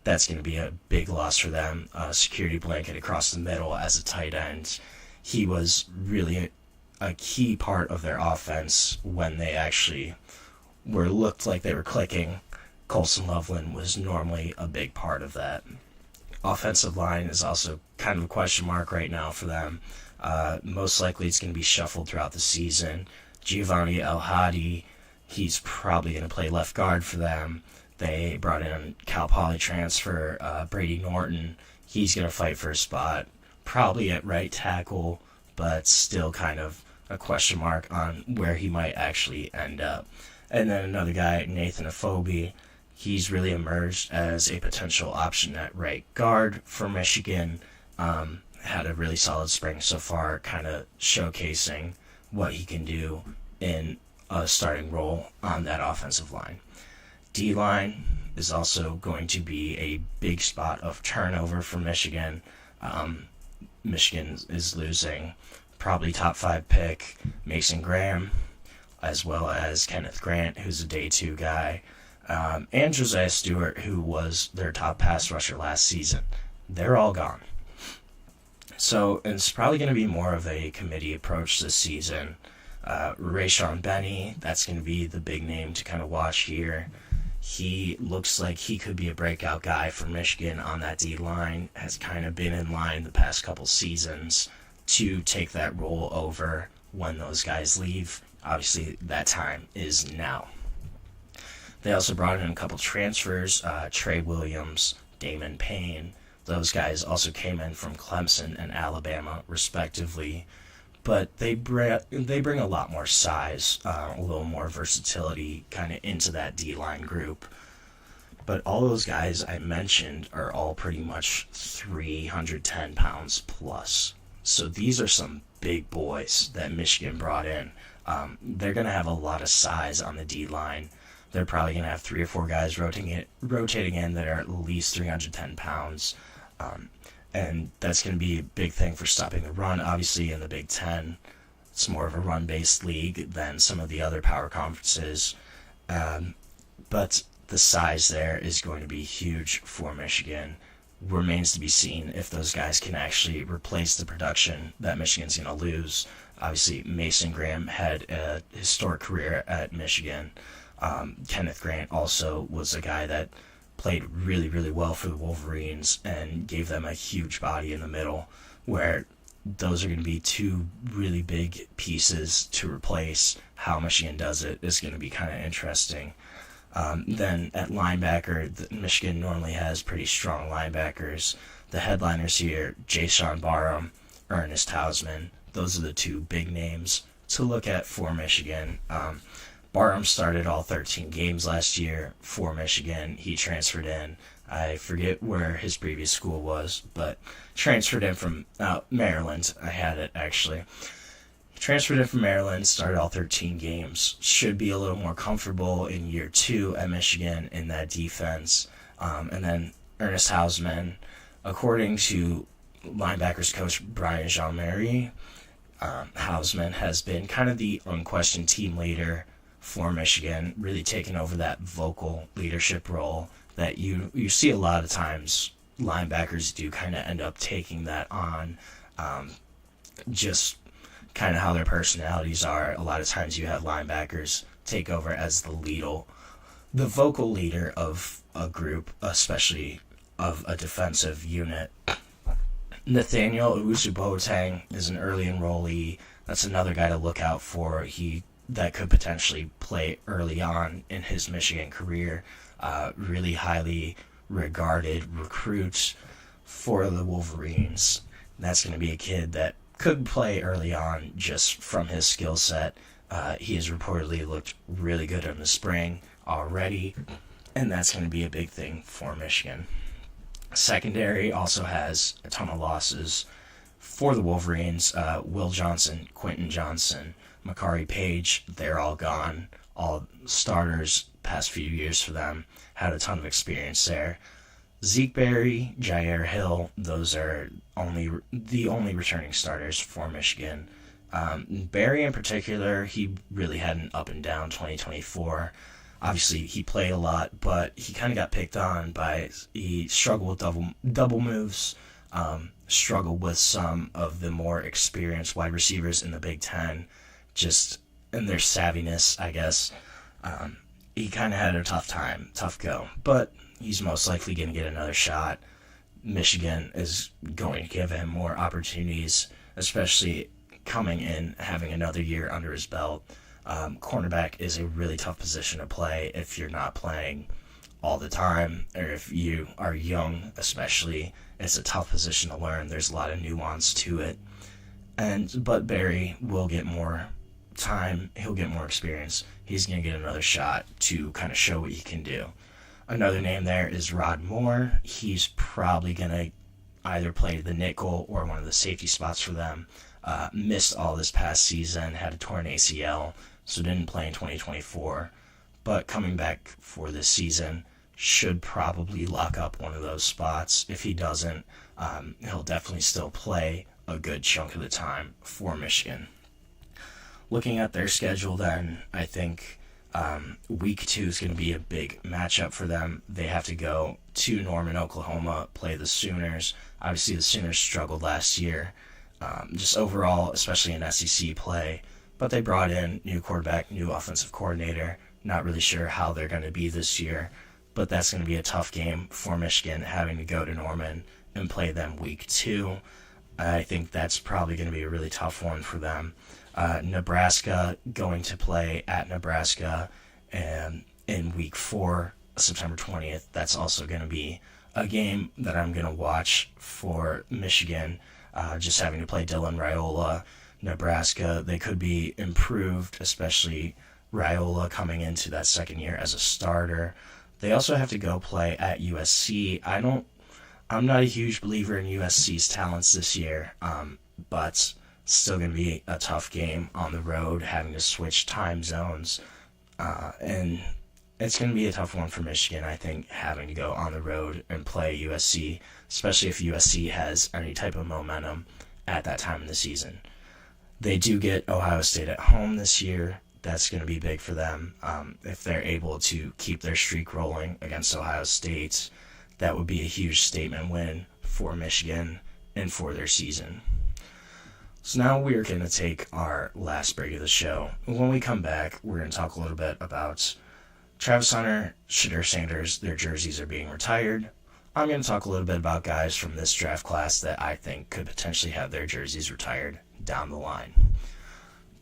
That's going to be a big loss for them. Security blanket across the middle as a tight end. He was really a key part of their offense when they actually looked like they were clicking. Colson Loveland was normally a big part of that. Offensive line is also kind of a question mark right now for them. Most likely it's going to be shuffled throughout the season. Giovanni El Hadi, he's probably going to play left guard for them. They brought in Cal Poly transfer Brady Norton. He's going to fight for a spot, probably at right tackle, but still kind of a question mark on where he might actually end up. And then another guy, Nathan Afobe, he's really emerged as a potential option at right guard for Michigan. Had a really solid spring so far, kind of showcasing what he can do in a starting role on that offensive line. D-line is also going to be a big spot of turnover for Michigan. Michigan is losing probably top 5 pick Mason Graham, as well as Kenneth Grant, who's a day 2 guy, and Josiah Stewart, who was their top pass rusher last season. They're all gone. So it's probably going to be more of a committee approach this season. Rayshawn Benny, that's going to be the big name to kind of watch here. He looks like he could be a breakout guy for Michigan on that D-line, has kind of been in line the past couple seasons to take that role over when those guys leave. Obviously, that time is now. They also brought in a couple transfers, Trey Williams, Damon Payne. Those guys also came in from Clemson and Alabama, respectively. But they bring a lot more size, a little more versatility kind of into that D-line group. But all those guys I mentioned are all pretty much 310 pounds plus. So these are some big boys that Michigan brought in. they're going to have a lot of size on the D-line. They're probably going to have 3 or 4 guys rotating in that are at least 310 pounds. And that's going to be a big thing for stopping the run. Obviously, in the Big Ten, it's more of a run-based league than some of the other power conferences. But the size there is going to be huge for Michigan. Remains to be seen if those guys can actually replace the production that Michigan's going to lose. Obviously, Mason Graham had a historic career at Michigan. Kenneth Grant also was a guy that played really, really well for the Wolverines and gave them a huge body in the middle, where those are going to be 2 really big pieces to replace. How Michigan does it is going to be kind of interesting. Then at linebacker, Michigan normally has pretty strong linebackers. The headliners here, Jayshon Barham, Ernest Hausman, those are the 2 big names to look at for Michigan. Barham started all 13 games last year for Michigan. He transferred in. I forget where his previous school was, but transferred in from Maryland. I had it, actually. Transferred in from Maryland, started all 13 games. Should be a little more comfortable in year 2 at Michigan in that defense. And then Ernest Hausman, according to linebackers coach Brian Jean-Marie, Hausman has been kind of the unquestioned team leader for Michigan, really taking over that vocal leadership role that you see a lot of times linebackers do kind of end up taking that on. Just kind of how their personalities are. A lot of times you have linebackers take over as the vocal leader of a group, especially of a defensive unit. Nathaniel Owusu-Boateng is an early enrollee. That's another guy to look out for. That could potentially play early on in his Michigan career. Really highly regarded recruit for the Wolverines. That's going to be a kid that could play early on just from his skill set. He has reportedly looked really good in the spring already, and that's going to be a big thing for Michigan. Secondary also has a ton of losses for the Wolverines. Will Johnson, Quentin Johnson, Makari Page, they're all gone. All starters past few years for them. Had a ton of experience there. Zeke Berry, Jair Hill, those are the only returning starters for Michigan. Berry in particular, he really had an up and down 2024. Obviously, he played a lot, but he kind of got picked on he struggled with double moves, struggled with some of the more experienced wide receivers in the Big Ten, just in their savviness, I guess. He kind of had a tough go, but he's most likely going to get another shot. Michigan is going to give him more opportunities, especially coming in, having another year under his belt. Cornerback is a really tough position to play if you're not playing all the time, or if you are young especially. It's a tough position to learn. There's a lot of nuance to it. But Barry will get more time. He'll get more experience. He's going to get another shot to kind of show what he can do. Another name there is Rod Moore. He's probably going to either play the nickel or one of the safety spots for them. Missed all this past season, had a torn ACL, so didn't play in 2024. But coming back for this season, should probably lock up one of those spots. If he doesn't, he'll definitely still play a good chunk of the time for Michigan. Looking at their schedule then, I think week 2 is going to be a big matchup for them. They have to go to Norman, Oklahoma, play the Sooners. Obviously, the Sooners struggled last year, just overall, especially in SEC play. But they brought in new quarterback, new offensive coordinator. Not really sure how they're going to be this year, but that's going to be a tough game for Michigan, having to go to Norman and play them week 2. I think that's probably going to be a really tough one for them. Nebraska going to play at Nebraska in week 4, September 20th. That's also going to be a game that I'm going to watch for Michigan, just having to play Dylan Raiola. Nebraska, they could be improved, especially Raiola coming into that second year as a starter. They also have to go play at USC. I'm not a huge believer in USC's talents this year, but Still going to be a tough game on the road, having to switch time zones. And it's going to be a tough one for Michigan, I think, having to go on the road and play USC, especially if USC has any type of momentum at that time in the season. They do get Ohio State at home this year. That's going to be big for them. If they're able to keep their streak rolling against Ohio State, that would be a huge statement win for Michigan and for their season. So now we're going to take our last break of the show. When we come back, we're going to talk a little bit about Travis Hunter, Shedeur Sanders. Their jerseys are being retired. I'm going to talk a little bit about guys from this draft class that I think could potentially have their jerseys retired down the line.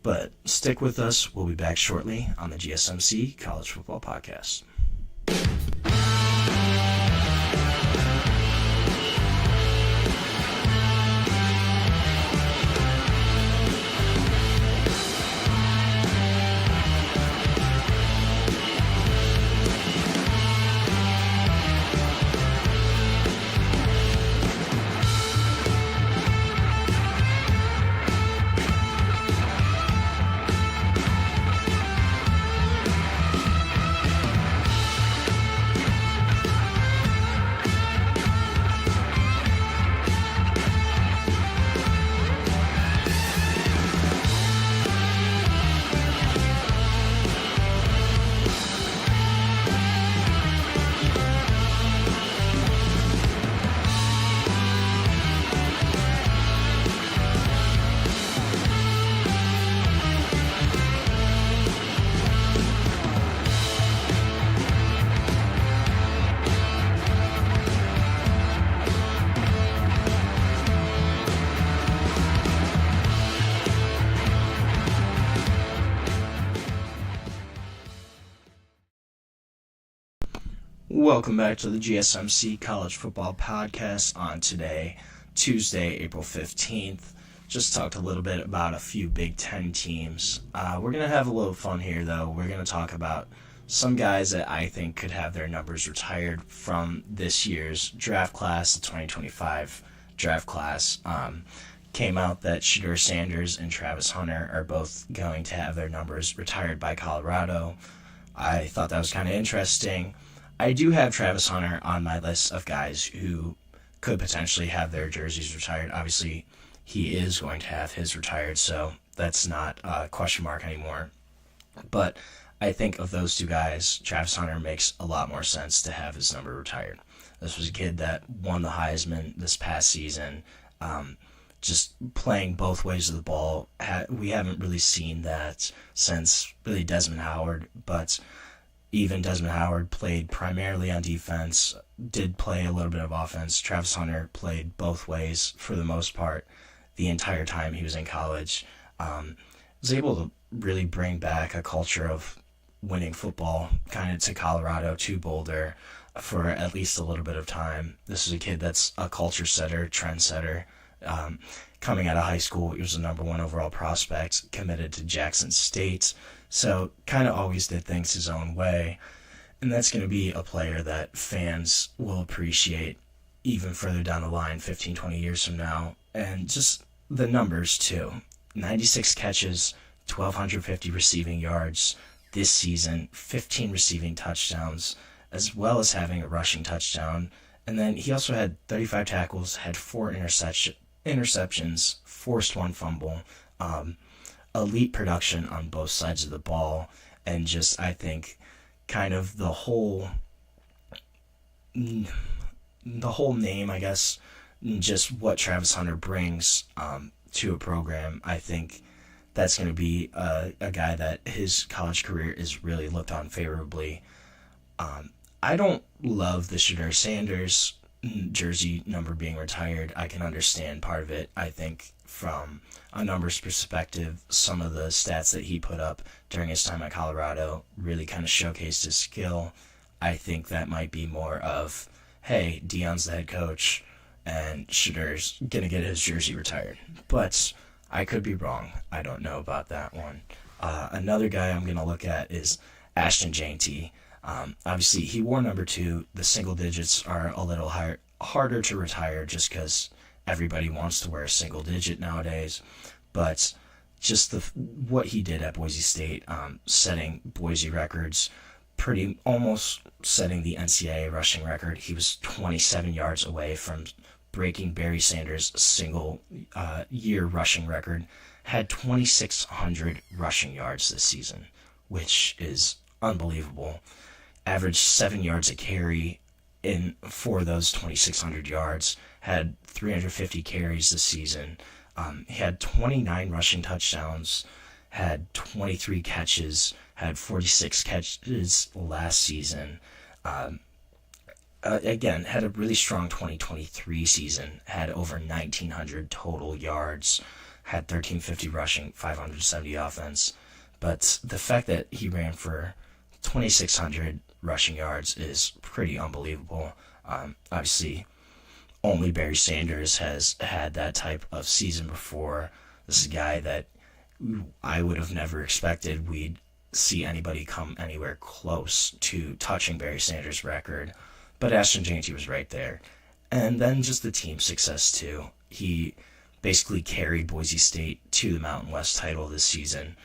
But stick with us. We'll be back shortly on the GSMC College Football Podcast. Welcome back to the GSMC College Football Podcast on today, Tuesday, April 15th. Just talked a little bit about a few Big Ten teams. We're going to have a little fun here, though. We're going to talk about some guys that I think could have their numbers retired from this year's draft class, the 2025 draft class. Came out that Shedeur Sanders and Travis Hunter are both going to have their numbers retired by Colorado. I thought that was kind of interesting. I do have Travis Hunter on my list of guys who could potentially have their jerseys retired. Obviously, he is going to have his retired, so that's not a question mark anymore. But I think of those two guys, Travis Hunter makes a lot more sense to have his number retired. This was a kid that won the Heisman this past season, just playing both ways of the ball. We haven't really seen that since really Desmond Howard, but even Desmond Howard played primarily on defense, did play a little bit of offense. Travis Hunter played both ways for the most part the entire time he was in college. Was able to really bring back a culture of winning football kind of to Colorado, to Boulder for at least a little bit of time. This is a kid that's a culture setter, trendsetter. Coming out of high school, he was the number 1 overall prospect, committed to Jackson State. So kind of always did things his own way. And that's going to be a player that fans will appreciate even further down the line, 15, 20 years from now. And just the numbers, too. 96 catches, 1,250 receiving yards this season, 15 receiving touchdowns, as well as having a rushing touchdown. And then he also had 35 tackles, had 4 interceptions, forced 1 fumble, elite production on both sides of the ball, and just, I think, kind of the whole name, I guess, just what Travis Hunter brings to a program. I think that's going to be a guy that his college career is really looked on favorably. I don't love the Shedeur Sanders jersey number being retired. I can understand part of it. I think from a numbers perspective, some of the stats that he put up during his time at Colorado really kind of showcased his skill. I think that might be more of, hey, Deion's the head coach and Shedeur's going to get his jersey retired. But I could be wrong. I don't know about that one. Another guy I'm going to look at is Ashton Jeanty. Obviously, he wore number 2. The single digits are a little harder to retire just because everybody wants to wear a single digit nowadays. but just what he did at Boise State, setting Boise records, almost setting the NCAA rushing record. He was 27 yards away from breaking Barry Sanders' single year rushing record, had 2,600 rushing yards this season, which is unbelievable. Averaged 7 yards a carry for those 2,600 yards, had 350 carries this season. He had 29 rushing touchdowns, had 23 catches, had 46 catches last season. Again, had a really strong 2023 season, had over 1,900 total yards, had 1,350 rushing, 570 offense. But the fact that he ran for 2,600 rushing yards is pretty unbelievable. Obviously, only Barry Sanders has had that type of season before. This is a guy that I would have never expected we'd see anybody come anywhere close to touching Barry Sanders' record. But Ashton Jeanty was right there. And then just the team success, too. He basically carried Boise State to the Mountain West title this season,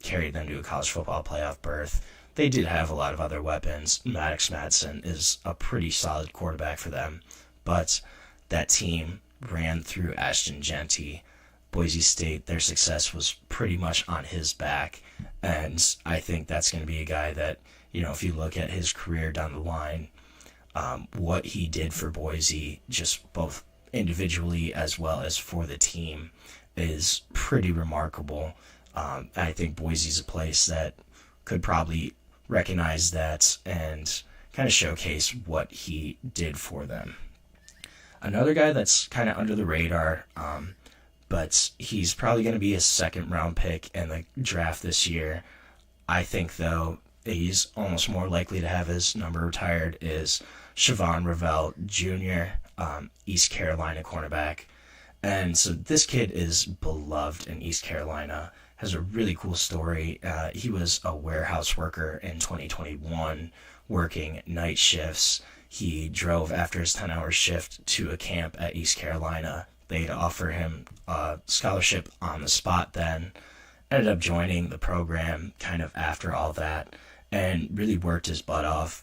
carried them to a college football playoff berth. They did have a lot of other weapons. Maddox Madsen is a pretty solid quarterback for them. But that team ran through Ashton Jeanty. Boise State, their success was pretty much on his back. And I think that's going to be a guy that, if you look at his career down the line, what he did for Boise, just both individually as well as for the team, is pretty remarkable. I think Boise's a place that could probably recognize that and kind of showcase what he did for them. Another guy that's kind of under the radar, but he's probably going to be a second-round pick in the draft this year. I think, though, he's almost more likely to have his number retired, is Siobhan Revelle Jr., East Carolina cornerback. And so this kid is beloved in East Carolina, has a really cool story. He was a warehouse worker in 2021, working night shifts. He drove after his 10-hour shift to a camp at East Carolina. They'd offer him a scholarship on the spot then. Ended up joining the program kind of after all that and really worked his butt off.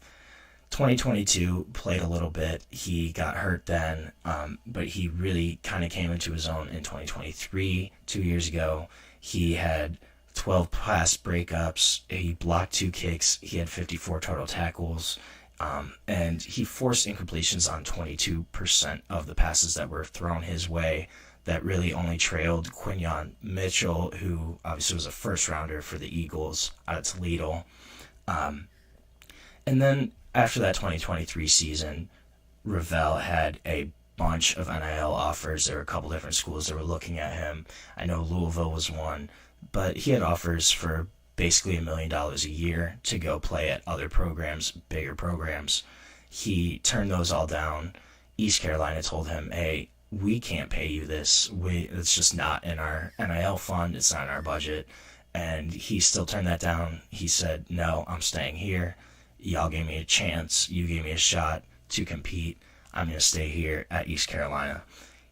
2022, played a little bit. He got hurt then, but he really kind of came into his own in 2023, 2 years ago. He had 12 pass breakups. He blocked 2 kicks. He had 54 total tackles. And he forced incompletions on 22% of the passes that were thrown his way. That really only trailed Quinyon Mitchell, who obviously was a first-rounder for the Eagles out of Toledo. And then after that 2023 season, Revelle had a bunch of NIL offers. There were a couple different schools that were looking at him. I know Louisville was one, but he had offers for basically $1 million a year to go play at other programs, bigger programs. He turned those all down. East Carolina told him, hey, we can't pay you this. It's just not in our NIL fund. It's not in our budget. And he still turned that down. He said, no, I'm staying here. Y'all gave me a chance. You gave me a shot to compete. I'm going to stay here at East Carolina.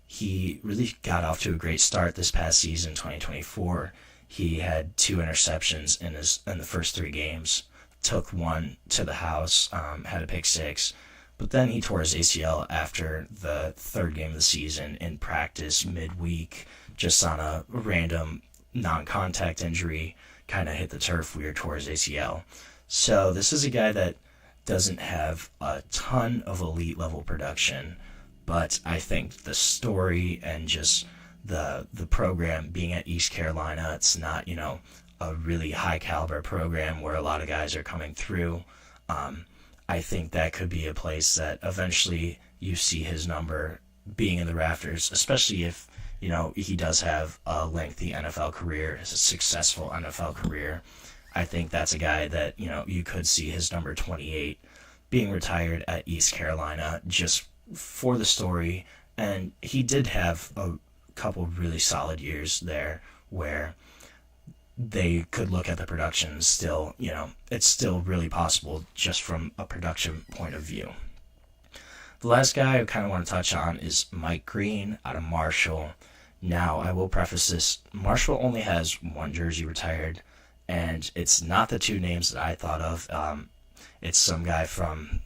He really got off to a great start this past season, 2024. He had 2 interceptions in the first 3 games. Took one to the house, had a pick 6. But then he tore his ACL after the 3rd game of the season in practice midweek, just on a random non-contact injury. Kind of hit the turf weird, tore his ACL. So this is a guy that doesn't have a ton of elite level production, but I think the story and just the program being at East Carolina, it's not, a really high caliber program where a lot of guys are coming through. I think that could be a place that eventually you see his number being in the rafters, especially if, he does have a lengthy NFL career, a successful NFL career. I think that's a guy that, you could see his number 28 being retired at East Carolina just for the story. And he did have a couple really solid years there where they could look at the production still, it's still really possible just from a production point of view. The last guy I kind of want to touch on is Mike Green out of Marshall. Now, I will preface this, Marshall only has one jersey retired, and it's not the two names that I thought of. It's some guy from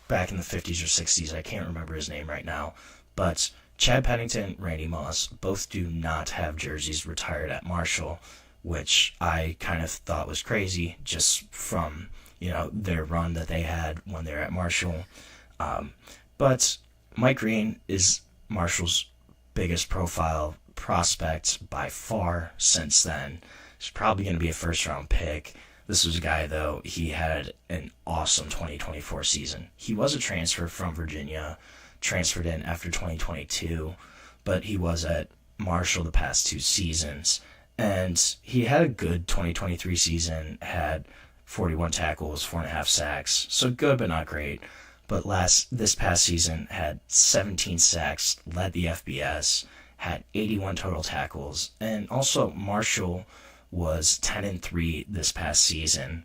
back in the 50s or 60s. I can't remember his name right now. But Chad Pennington, Randy Moss, both do not have jerseys retired at Marshall, which I kind of thought was crazy just from, their run that they had when they were at Marshall. But Mike Green is Marshall's biggest profile prospect by far since then. He's probably going to be a first-round pick. This was a guy, though, he had an awesome 2024 season. He was a transfer from Virginia, transferred in after 2022, but he was at Marshall the past 2 seasons. And he had a good 2023 season, had 41 tackles, 4.5 sacks, so good but not great. But this past season had 17 sacks, led the FBS, had 81 total tackles, and also Marshall was 10-3 this past season.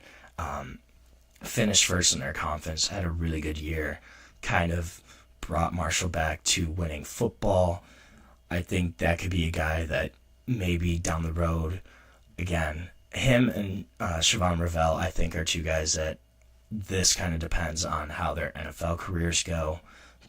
Finished first in their conference, had a really good year, kind of brought Marshall back to winning football. I think that could be a guy that maybe down the road, again, him and Siobhan Ravel, I think, are two guys that this kind of depends on how their NFL careers go.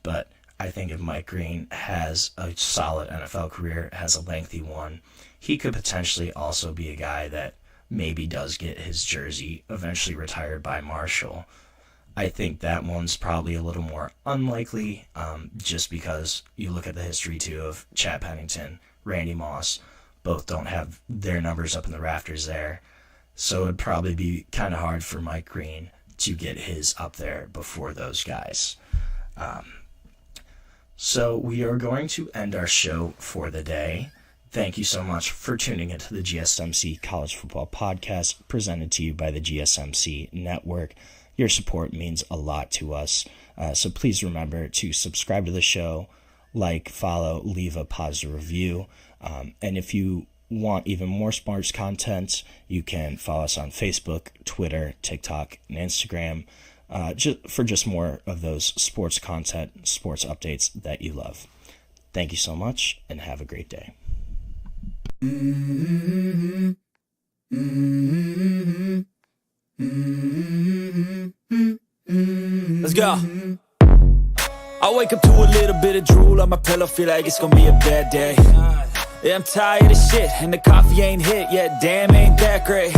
But I think if Mike Green has a solid NFL career, has a lengthy one, he could potentially also be a guy that maybe does get his jersey eventually retired by Marshall. I think that one's probably a little more unlikely, just because you look at the history, too, of Chad Pennington, Randy Moss. Both don't have their numbers up in the rafters there. So it'd probably be kind of hard for Mike Green to get his up there before those guys. So we are going to end our show for the day. Thank you so much for tuning into the GSMC College Football Podcast presented to you by the GSMC Network. Your support means a lot to us. So please remember to subscribe to the show, like, follow, leave a positive review. And if you want even more sports content, you can follow us on Facebook, Twitter, TikTok, and Instagram, just more of those sports content, sports updates that you love. Thank you so much, and have a great day. Let's go. I wake up to a little bit of drool on my pillow, feel like it's gonna be a bad day. Yeah, I'm tired of shit, and the coffee ain't hit yet, damn, ain't that great.